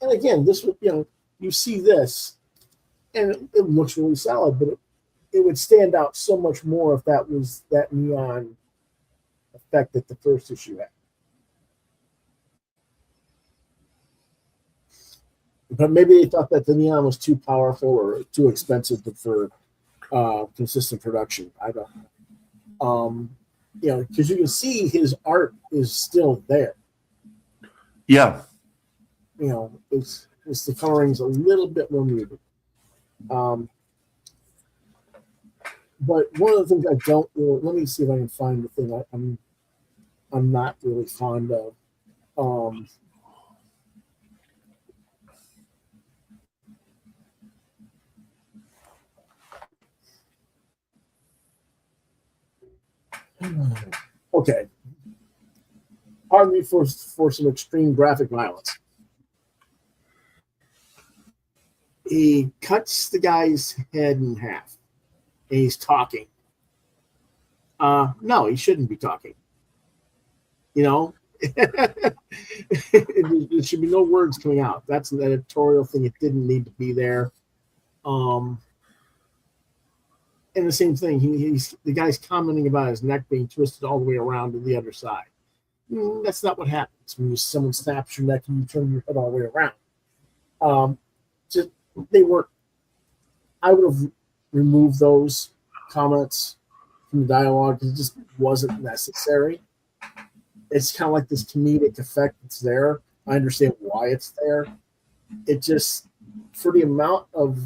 Speaker 1: and again, this would you see this and it looks really solid, but it would stand out so much more if that was that neon effect that the first issue had. But maybe they thought that the neon was too powerful or too expensive for consistent production. I don't know. Because you can see his art is still there.
Speaker 2: Yeah.
Speaker 1: It's the coloring's a little bit more muted. But one of the things I don't really, let me see if I can find the thing I'm not really fond of. Okay. Pardon me for some extreme graphic violence. He cuts the guy's head in half, and he's talking. No, he shouldn't be talking. There should be no words coming out. That's an editorial thing. It didn't need to be there. And the same thing, the guy's commenting about his neck being twisted all the way around to the other side. That's not what happens when someone snaps your neck and you turn your head all the way around. They weren't. I would have removed those comments from the dialogue because it just wasn't necessary. It's kind of like this comedic effect that's there. I understand why it's there. It just, for the amount of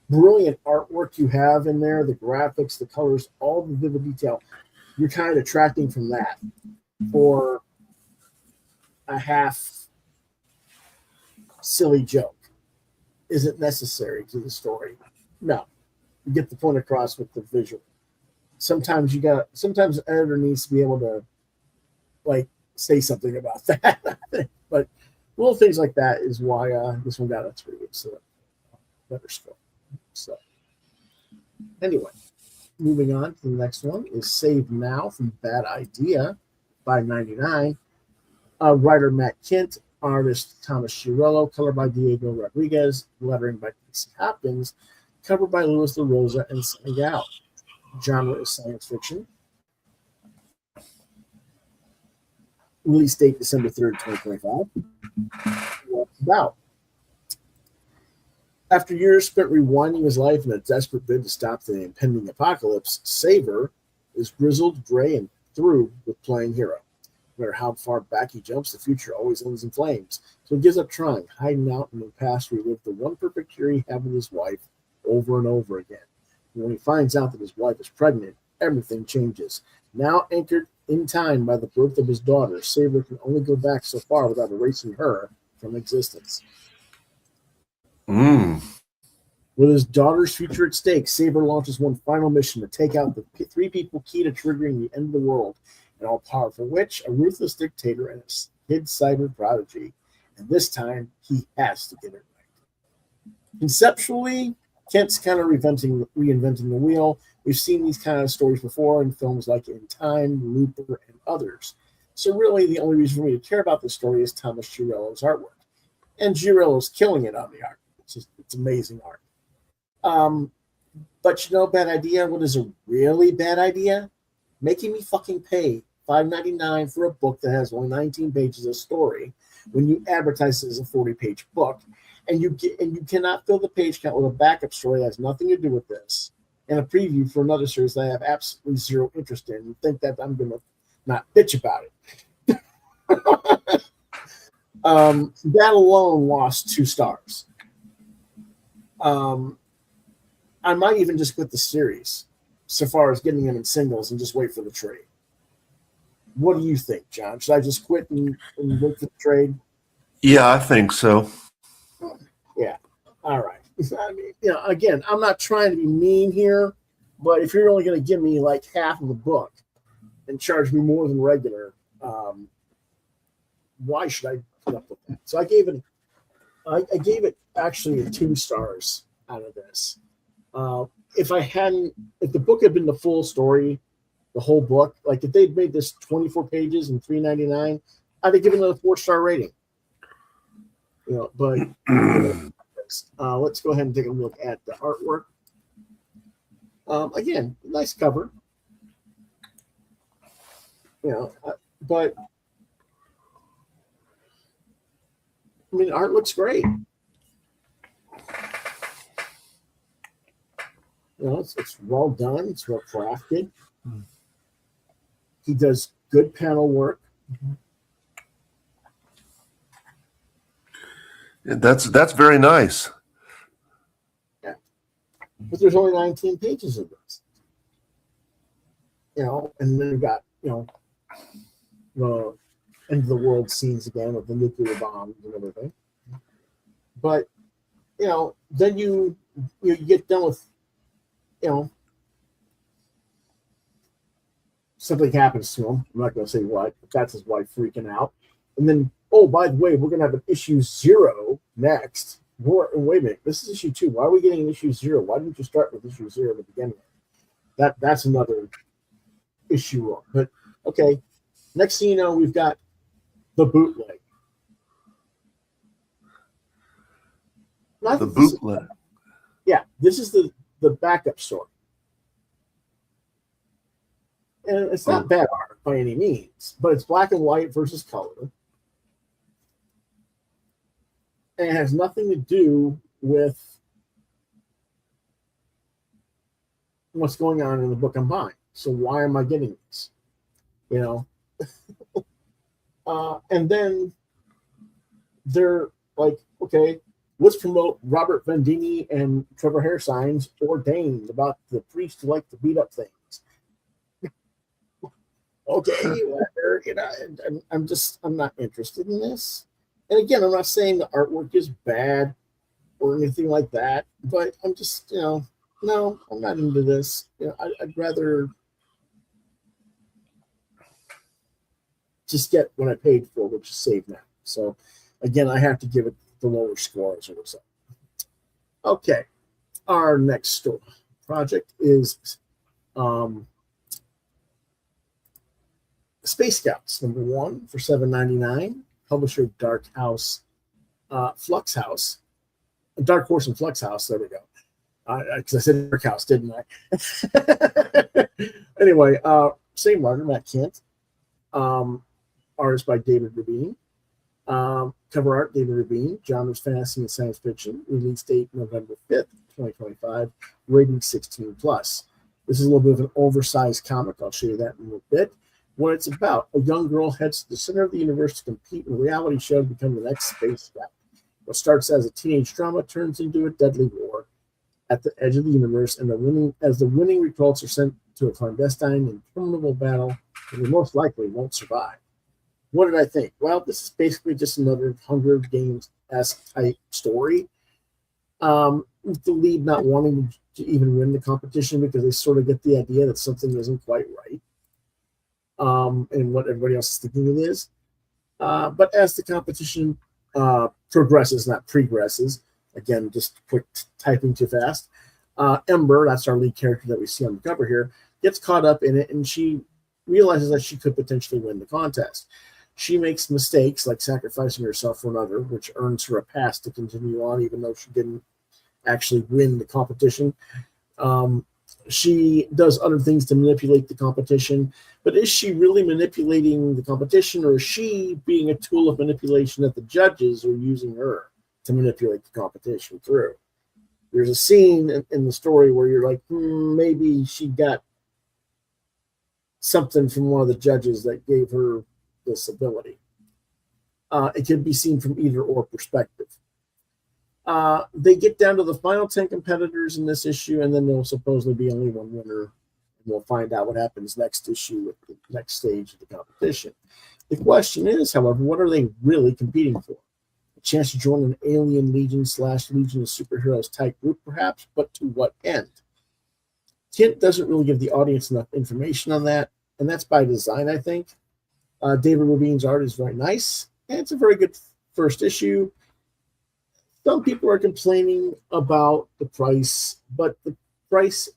Speaker 1: brilliant artwork you have in there, the graphics, the colors, all the vivid detail, you're kind of detracting from that for a half silly joke. Isn't necessary to the story. No, you get the point across with the visual. Sometimes the editor needs to be able to say something about that. But little things like that is why this one got a 3. So better score. So anyway, moving on to the next one is Save Now from Bad Idea, $5.99. Writer Matt Kint, artist Thomas Chiarello, color by Diego Rodriguez, lettering by Casey Hopkins, cover by Louis LaRosa and Senegal. Genre is science fiction. Release date December 3rd, 2025. What's about? After years spent rewinding his life in a desperate bid to stop the impending apocalypse, Saber is grizzled, gray, and through with playing hero. No matter how far back he jumps, the future always ends in flames. So he gives up trying, hiding out in the past, relive the one perfect year he had with his wife over and over again. And when he finds out that his wife is pregnant, everything changes. Now anchored in time by the birth of his daughter, Saber can only go back so far without erasing her from existence. With his daughter's future at stake, Saber launches one final mission to take out the 3 people key to triggering the end of the world. An all-powerful witch, a ruthless dictator, and a kid cyber prodigy. And this time, he has to get it right. Conceptually, Kent's kind of reinventing the wheel. We've seen these kind of stories before in films like In Time, Looper, and others. So really, the only reason for me to care about this story is Thomas Chiarello's artwork. And Chiarello's killing it on the art. It's amazing art. But bad idea. What is a really bad idea? Making me fucking pay $5.99 for a book that has only 19 pages of story when you advertise it as a 40-page book, and you cannot fill the page count with a backup story that has nothing to do with this, and a preview for another series that I have absolutely zero interest in, and think that I'm going to not bitch about it. That alone lost 2 stars. I might even just quit the series so far as getting them in singles and just wait for the trade. What do you think, John? Should I just quit and wait for the trade?
Speaker 2: Yeah, I think so.
Speaker 1: Yeah. All right. I mean, again, I'm not trying to be mean here, but if you're only going to give me like half of the book and charge me more than regular, why should I put up with that? So I gave it actually 2 stars out of this. If the book had been the full story, the whole book, like if they'd made this 24 pages and $3.99, I'd have given it a 4-star rating. But let's go ahead and take a look at the artwork. Again, nice cover. But I mean, art looks great. It's well done. It's well crafted. He does good panel work.
Speaker 2: That's very nice.
Speaker 1: Yeah, but there's only 19 pages of this. And then you got the end of the world scenes again with the nuclear bombs and everything. But then you get done with something happens to him. I'm not going to say what, but that's his wife freaking out. And then, oh, by the way, we're going to have an issue 0 next. Wait a minute, this is issue 2. Why are we getting an issue 0? Why didn't you start with issue 0 at the beginning? That's another issue. But okay, next thing you know, we've got the bootleg.
Speaker 2: The bootleg.
Speaker 1: This is the backup story. And it's not bad art by any means, but it's black and white versus color. And it has nothing to do with what's going on in the book I'm buying. So why am I getting this? And then they're like, okay, let's promote Robert Vendini and Trevor Hairsign's Ordained about the priest who like to beat up things. Okay, whatever, I'm not interested in this. And again, I'm not saying the artwork is bad or anything like that, but I'm just, no, I'm not into this. I'd rather just get what I paid for, which is Save Now. So again, I have to give it the lower score as a result. Okay, our next project is Space Scouts #1 for $7.99. Publisher Dark Horse and Flux House. There we go. Because I said Dark House, didn't I? Anyway, same writer, Matt Kent. Artist by David Rubin. Cover art, David Rubin. Genres fantasy and science fiction. Release date November 5th, 2025. Rating 16+. This is a little bit of an oversized comic. I'll show you that in a little bit. What it's about: a young girl heads to the center of the universe to compete in a reality show to become the next space scout. What starts as a teenage drama turns into a deadly war at the edge of the universe, and the winning recruits are sent to a clandestine and terminable battle that they most likely won't survive. What did I think? Well, this is basically just another Hunger Games-esque type story. With the lead not wanting to even win the competition because they sort of get the idea that something isn't quite right. And what everybody else is thinking it is. But as the competition progresses, not pregresses, again, just quick typing too fast, Ember, that's our lead character that we see on the cover here, gets caught up in it, and she realizes that she could potentially win the contest. She makes mistakes, like sacrificing herself for another, which earns her a pass to continue on, even though she didn't actually win the competition. she does other things to manipulate the competition, but is she really manipulating the competition, or is she being a tool of manipulation that the judges are using her to manipulate the competition through? There's a scene in the story where you're like, maybe she got something from one of the judges that gave her this ability. It can be seen from either or perspective. They get down to the final 10 competitors in this issue, and then there'll supposedly be only one winner. And we'll find out what happens next issue with the next stage of the competition. The question is, however, what are they really competing for? A chance to join an alien legion / legion of superheroes type group, perhaps, but to what end? Kent doesn't really give the audience enough information on that, and that's by design, I think. David Levine's art is very nice, and it's a very good first issue. Some people are complaining about the price, but the price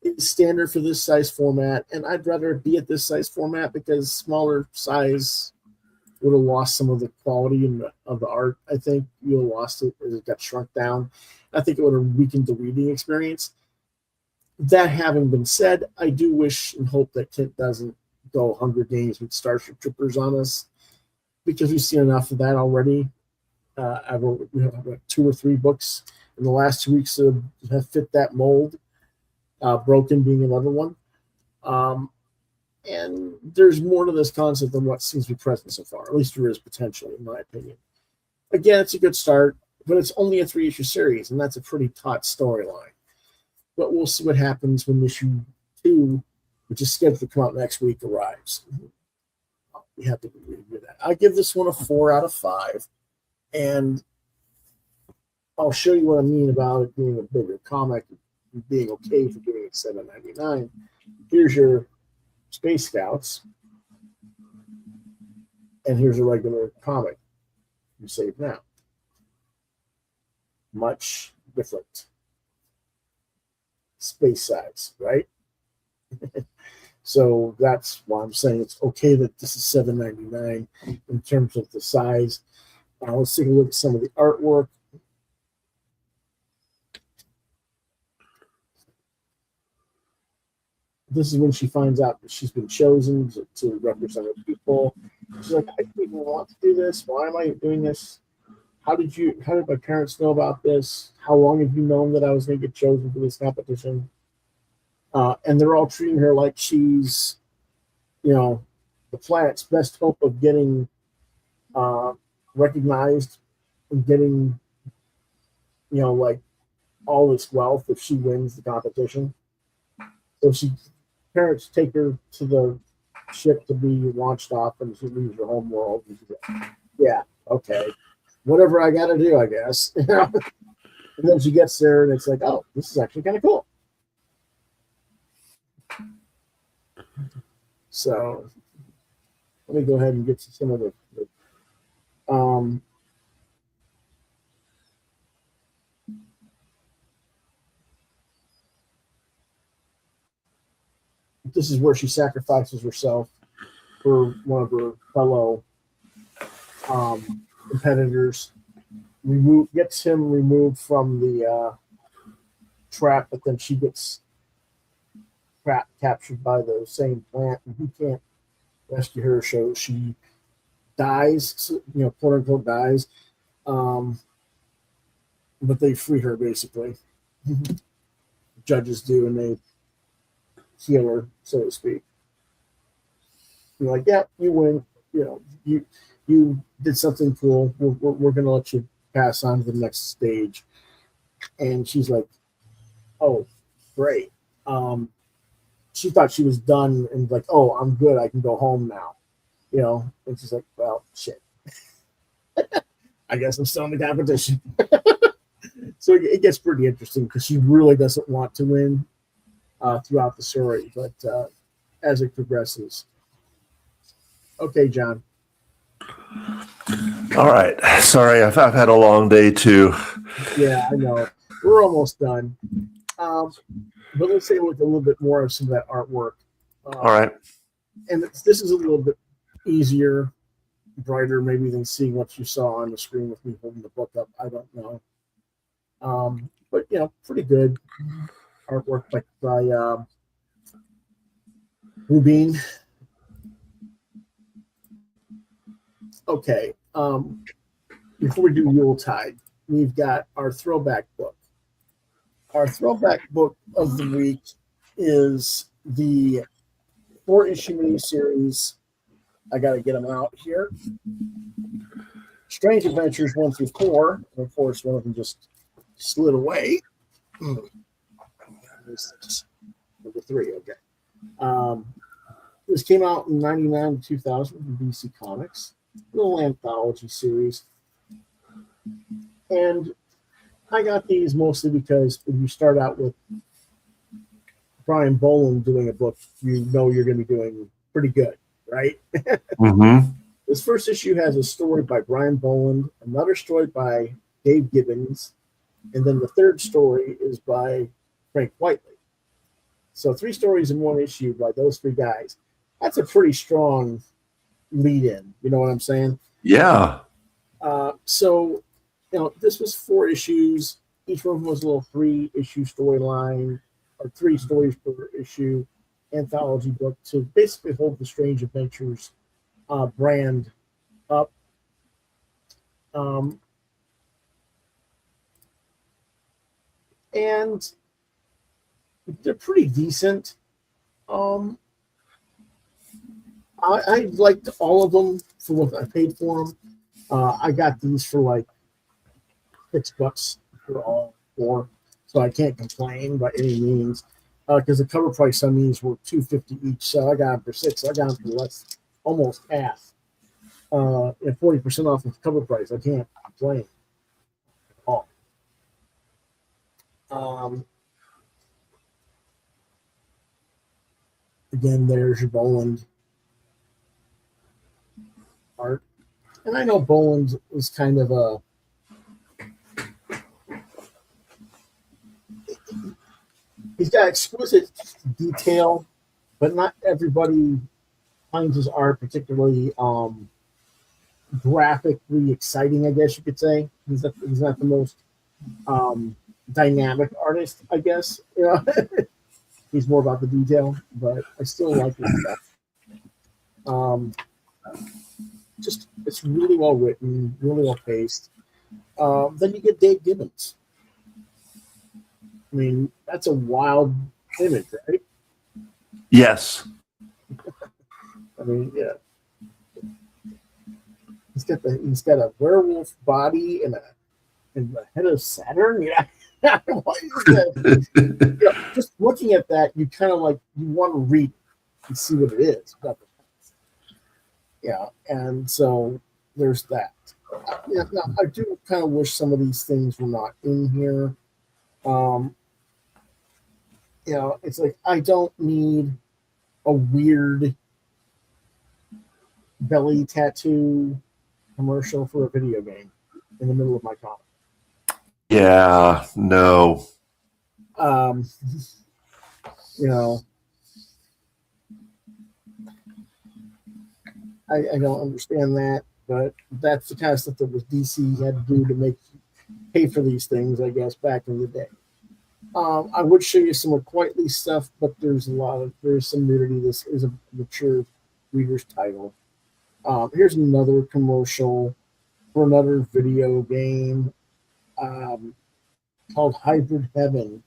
Speaker 1: is standard for this size format, and I'd rather be at this size format because smaller size would have lost some of the quality of the art. I think you would have lost it as it got shrunk down. I think it would have weakened the reading experience. That having been said, I do wish and hope that Kent doesn't go Hunger Games with Starship Troopers on us, because we've seen enough of that already. We have 2 or 3 books in the last 2 weeks that have fit that mold, Broken being another one. And there's more to this concept than what seems to be present so far. At least there is potential, in my opinion. Again, it's a good start, but it's only a 3-issue series, and that's a pretty taut storyline. But we'll see what happens when issue 2, which is scheduled to come out next week, arrives. I'll be happy to review that. I give this one a 4 out of 5. And I'll show you what I mean about it being a bigger comic and being okay for giving it $7.99. Here's your Space Scouts, and here's a regular comic you save now. Much different space size, right? So that's why I'm saying it's okay that this is $7.99 in terms of the size. Let's take a look at some of the artwork. This is when she finds out that she's been chosen to represent her people. She's like, I didn't even want to do this. Why am I doing this? How did my parents know about this? How long have you known that I was going to get chosen for this competition? And they're all treating her like she's, the planet's best hope of getting recognized and getting, like all this wealth if she wins the competition. So parents take her to the ship to be launched off, and she leaves her home world. And she's like, yeah, okay, whatever I got to do, I guess. And then she gets there, and it's like, oh, this is actually kind of cool. So let me go ahead and get to some of the this is where she sacrifices herself for one of her fellow competitors. Gets him removed from the trap, but then she gets captured by the same plant, and he can't rescue her, so she dies, quote unquote dies. But they free her basically. Judges do, and they heal her, so to speak. You're like, yeah, you win. You did something cool. We're gonna let you pass on to the next stage. And she's like, oh, great. She thought she was done, and like, oh, I'm good. I can go home now. And she's like, well, shit. I guess I'm still in the competition. So it gets pretty interesting because she really doesn't want to win throughout the story, but as it progresses. Okay, John.
Speaker 2: All right. Sorry, I've had a long day too.
Speaker 1: Yeah, I know. We're almost done. But let's take a look a little bit more of some of that artwork.
Speaker 2: All right.
Speaker 1: And this is a little bit easier, brighter maybe than seeing what you saw on the screen with me holding the book up. I don't know. But, pretty good artwork by Rubin. Okay. Before we do Yuletide, we've got our throwback book. Our throwback book of the week is the 4-issue miniseries. I got to get them out here. Strange Adventures 1 through 4. And of course, one of them just slid away. Number 3, okay. This came out in 99 to 2000 from DC Comics. Little anthology series. And I got these mostly because when you start out with Brian Boland doing a book, you know you're going to be doing pretty good, right?
Speaker 2: Mm-hmm.
Speaker 1: This first issue has a story by Brian Boland, another story by Dave Gibbons, and then the third story is by Frank Whiteley. So 3 stories in 1 issue by those 3 guys. That's a pretty strong lead-in. You know what I'm saying?
Speaker 2: Yeah.
Speaker 1: So, this was 4 issues. Each one was a little 3-issue storyline, or 3 stories per issue, anthology book to basically hold the Strange Adventures brand up. And they're pretty decent. I liked all of them for what I paid for them. I got these for like $6 for all 4, so I can't complain by any means. Because the cover price on these were $2.50 each, so I got them for $6. I got them for less, almost half, and 40% off the cover price. I can't complain at all. Again, there's your Boland art. And I know Boland is kind of he's got exquisite detail, but not everybody finds his art particularly graphically exciting, I guess you could say. He's not the most dynamic artist, I guess. He's more about the detail, but I still like his stuff. Just it's really well written, really well paced. Then you get Dave Gibbons. I mean, that's a wild image, right?
Speaker 2: Yes.
Speaker 1: I mean, yeah. He's got a werewolf body and the head of Saturn. Yeah. What is that? Just looking at that, you kind of like you want to read and see what it is. Yeah, and so there's that. Now, I do kind of wish some of these things were not in here. It's like I don't need a weird belly tattoo commercial for a video game in the middle of my comic.
Speaker 2: Yeah, no.
Speaker 1: I don't understand that, but that's the kind of stuff that was DC had to do to pay for these things, I guess, back in the day. I would show you some of Whiteley stuff, but there's some nudity. This is a mature reader's title. Here's another commercial for another video game called Hybrid Heaven.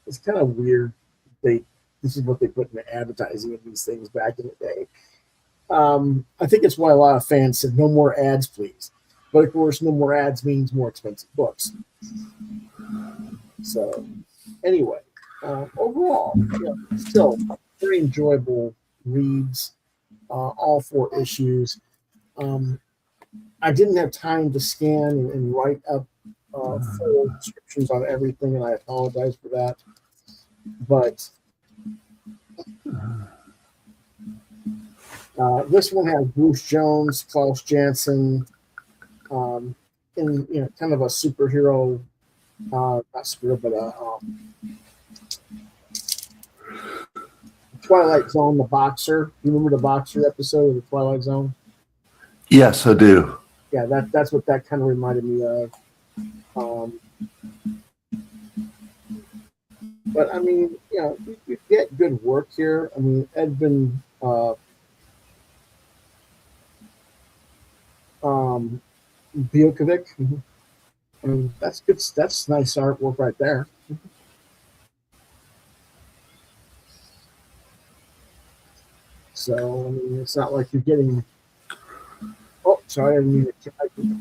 Speaker 1: It's kind of weird. This is what they put in the advertising of these things back in the day. I think it's why a lot of fans said, no more ads, please. But of course, no more ads means more expensive books. So anyway, overall, still very enjoyable reads, all 4 issues. I didn't have time to scan and write up full descriptions on everything, and I apologize for that. But this one has Bruce Jones, Klaus Janson, in kind of a superhero, not superhero, but Twilight Zone, the boxer. You remember the boxer episode of the Twilight Zone?
Speaker 2: Yes, I do.
Speaker 1: Yeah, that's what that kind of reminded me of. But I mean, you get good work here. I mean, Edvin Biokovic. I mean, that's good. That's nice artwork right there. So I mean, it's not like you're getting. Oh, sorry, I didn't mean to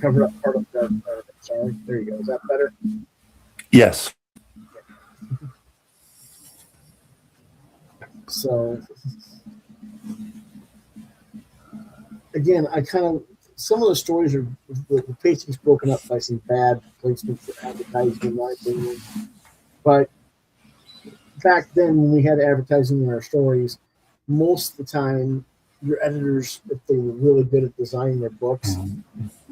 Speaker 1: cover up part of that. Sorry, there you go. Is that better?
Speaker 2: Yes.
Speaker 1: So again, I kind of some of the stories are the pacing's broken up by some bad placement for advertising, in my opinion. But back then, when we had advertising in our stories, most of the time, your editors, if they were really good at designing their books,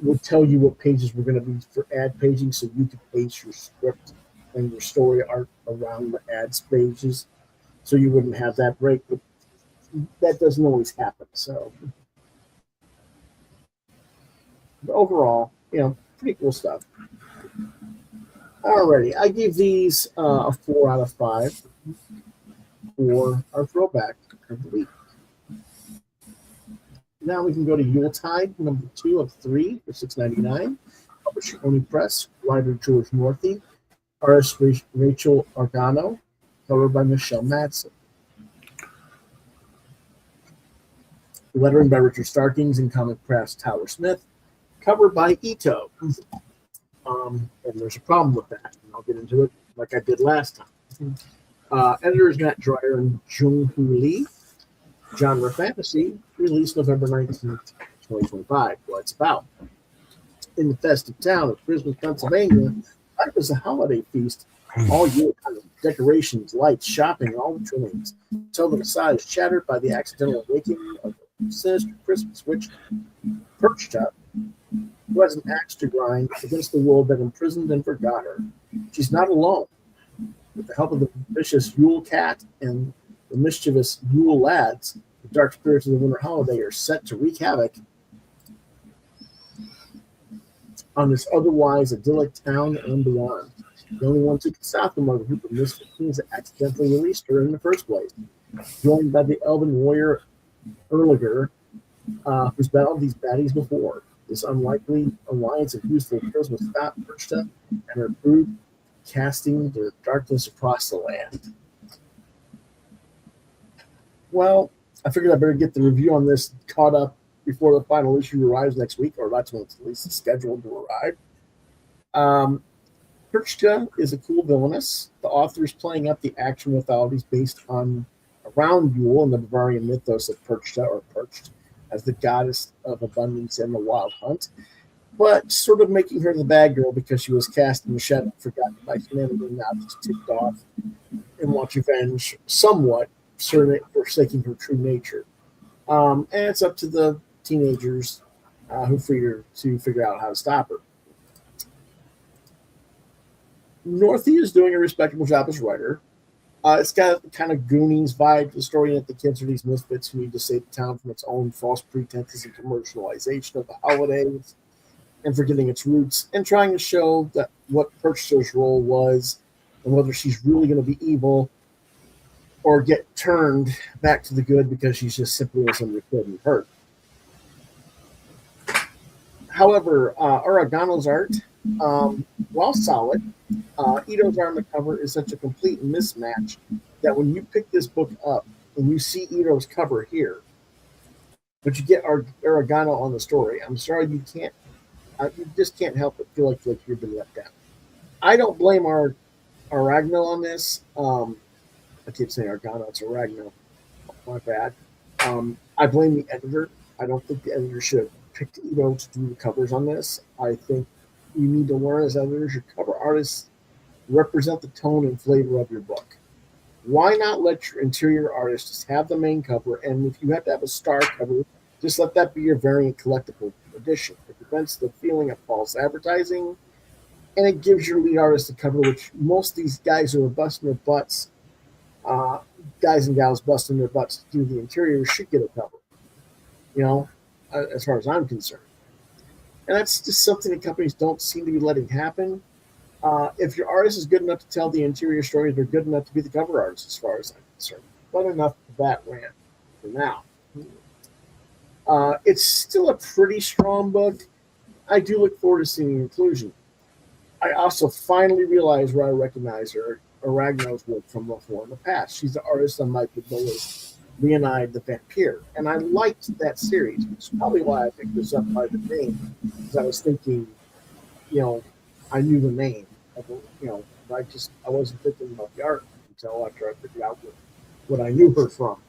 Speaker 1: would tell you what pages were going to be for ad paging, so you could pace your script and your story art around the ads pages, so you wouldn't have that break. But that doesn't always happen. So but overall, pretty cool stuff. Alrighty, I give these a 4 out of 5 for our throwback of the week. Now we can go to Yuletide, number 2 of 3 for $6.99. Publisher Oni Press, writer George Northy, artist Rachel Argano, cover by Michelle Madsen. Lettering by Richard Starkings and comic press Tyler Smith, cover by Ito. And there's a problem with that, and I'll get into it like I did last time. Editors Matt Dreyer and Jung-Hoo Lee. Genre Fantasy, released November 19th, 2025. What it's about. In the festive town of Christmas, Pennsylvania, life is a holiday feast. All year, kind of decorations, lights, shopping, all the trimmings. Until the facade is shattered by the accidental awakening of the sinister Christmas witch, Perchta, who has an axe to grind against the world that imprisoned and forgot her. She's not alone. With the help of the vicious Yule Cat and the mischievous Yule Lads, the dark spirits of the winter holiday are set to wreak havoc on this otherwise idyllic town and beyond. The only ones who can stop them are the group of misfit kings that accidentally released her in the first place. Joined by the elven warrior Erliger, who's battled these baddies before. This unlikely alliance of youthful heroes will stop Perchta and her brood, casting their darkness across the land. Well, I figured I better get the review on this caught up before the final issue arrives next week, or that's when it's at least scheduled to arrive. Perchta is a cool villainess. The author is playing up the action mythologies based on around Yule and the Bavarian mythos of Perchta, or Perched, as the goddess of abundance and the wild hunt, but sort of making her the bad girl because she was cast in the shadow, forgotten by humanity, now just ticked off and wants revenge somewhat, forsaking her true nature. And it's up to the teenagers who figure out how to stop her. Northy is doing a respectable job as writer. It's got a kind of Goonies vibe to the story that the kids are these misfits who need to save the town from its own false pretenses and commercialization of the holidays and forgetting its roots, and trying to show that what Perchta's role was and whether she's really going to be evil or get turned back to the good because she's just simply misunderstood and hurt. However, Aragano's art, while solid, Ito's art on the cover is such a complete mismatch that when you pick this book up and you see Ito's cover here, but you get Aragano on the story, I'm sorry, you just can't help but feel like you've been let down. I don't blame Aragno on this. I keep saying Argano, it's Aragno. My bad. I blame the editor. I don't think the editor should have picked Ito to do the covers on this. I think you need to learn as editors, your cover artists represent the tone and flavor of your book. Why not let your interior artist just have the main cover, and if you have to have a star cover, just let that be your variant collectible edition. It prevents the feeling of false advertising, and it gives your lead artist a cover, which most of these guys who are busting their butts guys and gals busting their butts to do the interior should get a cover, as far as I'm concerned. And that's just something that companies don't seem to be letting happen. If your artist is good enough to tell the interior story, they're good enough to be the cover artist, as far as I'm concerned. But enough of that rant for now. It's still a pretty strong book. I do look forward to seeing the inclusion. I also finally realized where I recognize her, Aragno's work from before in the past. She's the artist on Mike Birbola's Leonide the Vampire. And I liked that series, which is probably why I picked this up by the name, because I was thinking, I knew the name. I wasn't thinking about the art until after I figured out what I knew her from.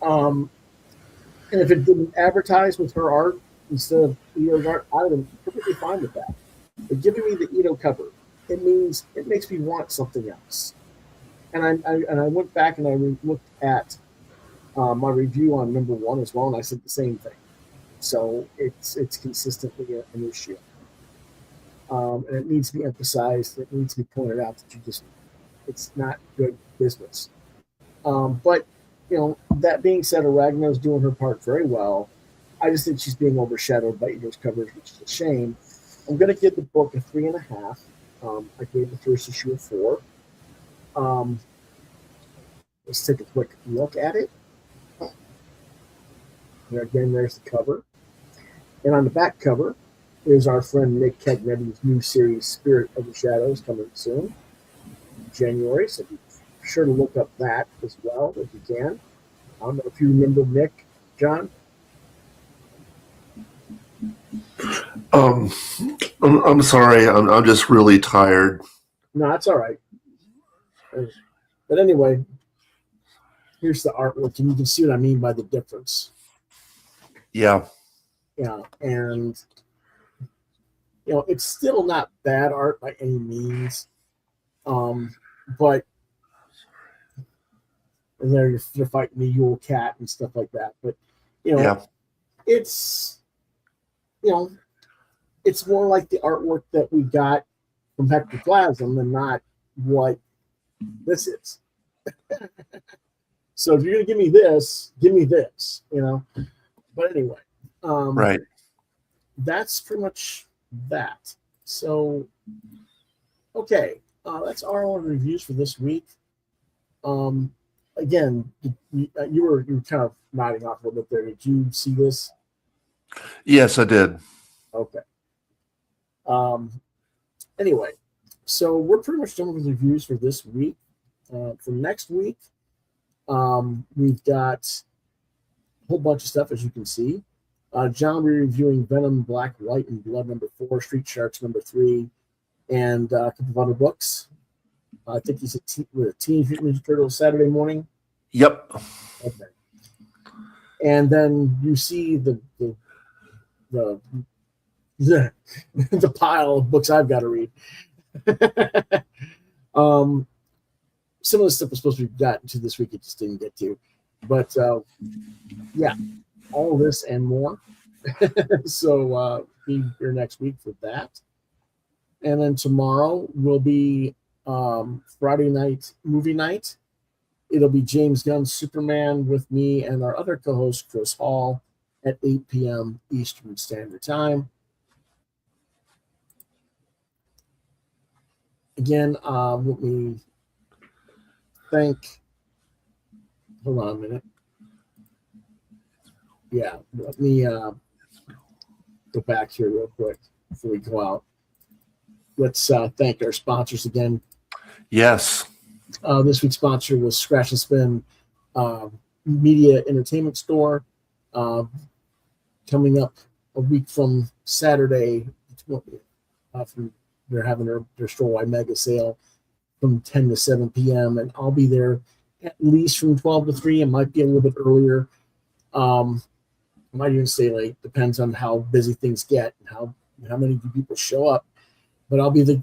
Speaker 1: And if it didn't advertise with her art instead of Ito's art, I would have been perfectly fine with that. But giving me the Ito cover, it makes me want something else. And I went back and I looked at my review on number 1 as well, and I said the same thing. So it's consistently an issue. And it needs to be emphasized. It needs to be pointed out that it's not good business. But that being said, Aragno's doing her part very well. I just think she's being overshadowed by Ito's covers, which is a shame. I'm going to give the book a 3.5. I gave the first issue a 4. Let's take a quick look at it. And again, there's the cover. And on the back cover is our friend Nick Cagnetti's new series, Spirit of the Shadows, coming soon in January. So be sure to look up that as well if you can. I don't know if you remember Nick, John.
Speaker 2: I'm sorry. I'm just really tired.
Speaker 1: No, that's all right. But anyway, here's the artwork, and you can see what I mean by the difference.
Speaker 2: Yeah.
Speaker 1: Yeah, and it's still not bad art by any means, but and they're fighting the Yule Cat and stuff like that. But it's it's more like the artwork that we got from Hectoplasm than not what this is. So if you're gonna give me this, give me this. But anyway,
Speaker 2: right.
Speaker 1: That's pretty much that. So, okay, that's our reviews for this week. Again, you were kind of nodding off a little bit there. Did you see this?
Speaker 2: Yes, I did.
Speaker 1: Okay. Anyway, so we're pretty much done with reviews for this week. For next week, we've got a whole bunch of stuff, as you can see. John will be reviewing Venom, Black, White, and Blood number 4, Street Sharks number 3, and a couple of other books. I think he's with Teenage Mutant Ninja Turtles Saturday morning.
Speaker 2: Yep.
Speaker 1: Okay. And then you see the pile of books I've got to read. Some of the stuff was supposed to be gotten to this week, it just didn't get to. But yeah, all this and more. So be here next week for that. And then tomorrow will be Friday night movie night. It'll be James Gunn's Superman with me and our other co-host, Chris Hall, at 8 p.m. Eastern Standard Time. Again, let me hold on a minute. Yeah, let me go back here real quick before we go out. Let's thank our sponsors again.
Speaker 2: Yes.
Speaker 1: This week's sponsor was Scratch and Spin Media Entertainment Store. Coming up a week from Saturday, they're having their store-wide mega sale from 10 to 7 p.m. And I'll be there at least from 12 to 3. It might be a little bit earlier. I might even stay late. Depends on how busy things get and how many people show up. But I'll be the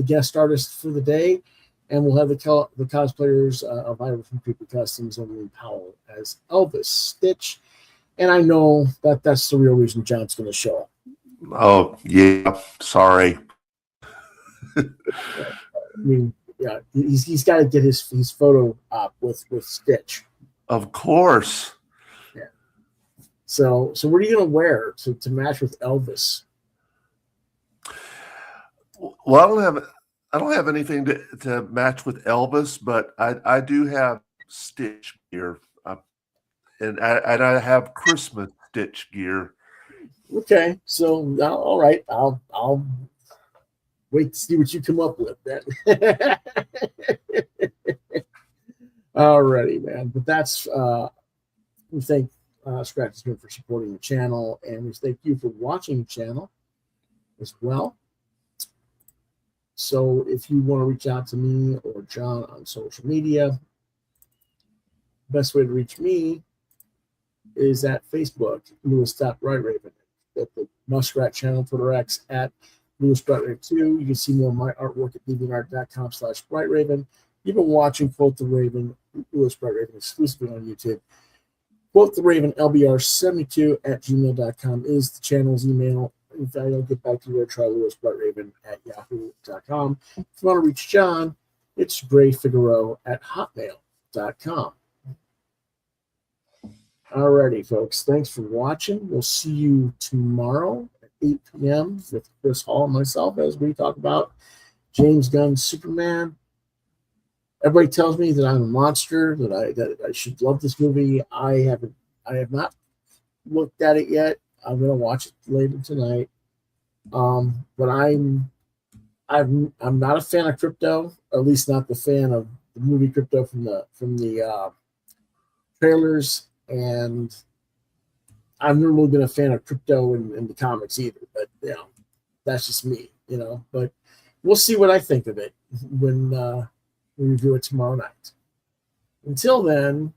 Speaker 1: guest artist for the day, and we'll have the cosplayers of Ira from Creepy Customs and Lee Powell as Elvis Stitch. And I know that's the real reason John's going to show up.
Speaker 2: Oh, yeah. Sorry.
Speaker 1: I mean, yeah, he's got to get his photo up with Stitch.
Speaker 2: Of course.
Speaker 1: Yeah. So what are you gonna wear to match with Elvis?
Speaker 2: Well, I don't have anything to match with Elvis, but I do have Stitch gear, and I have Christmas Stitch gear.
Speaker 1: Okay, so all right, I'll wait to see what you come up with then. Alrighty, man. But that's we thank Scratch Smith for supporting the channel, and we thank you for watching the channel as well. So if you want to reach out to me or John on social media, best way to reach me is at Facebook, Lewis.Brightraven, at the Muskrat channel, Twitter X at LewisBrightraven2. You can see more of my artwork at deviantart.com/Brightraven. You've been watching Quoth the Raven, Lewis Brightraven, exclusively on YouTube. Quoth the Raven, LBR72 at gmail.com is the channel's email. In fact, I'll get back to you. Try LewisBrightraven at yahoo.com. If you want to reach John, it's GrayFigaro at hotmail.com. Alrighty, folks. Thanks for watching. We'll see you tomorrow at 8 p.m. with Chris Hall and myself as we talk about James Gunn's Superman. Everybody tells me that I'm a monster, that I should love this movie. I have not looked at it yet. I'm gonna watch it later tonight. But I'm not a fan of crypto, or at least not the fan of the movie Crypto from the trailers, and I've never really been a fan of crypto in the comics either. But that's just me, But we'll see what I think of it when we review it tomorrow night. Until then,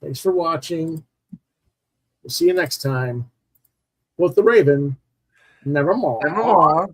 Speaker 1: thanks for watching. We'll see you next time. With the Raven, nevermore.
Speaker 2: Nevermore.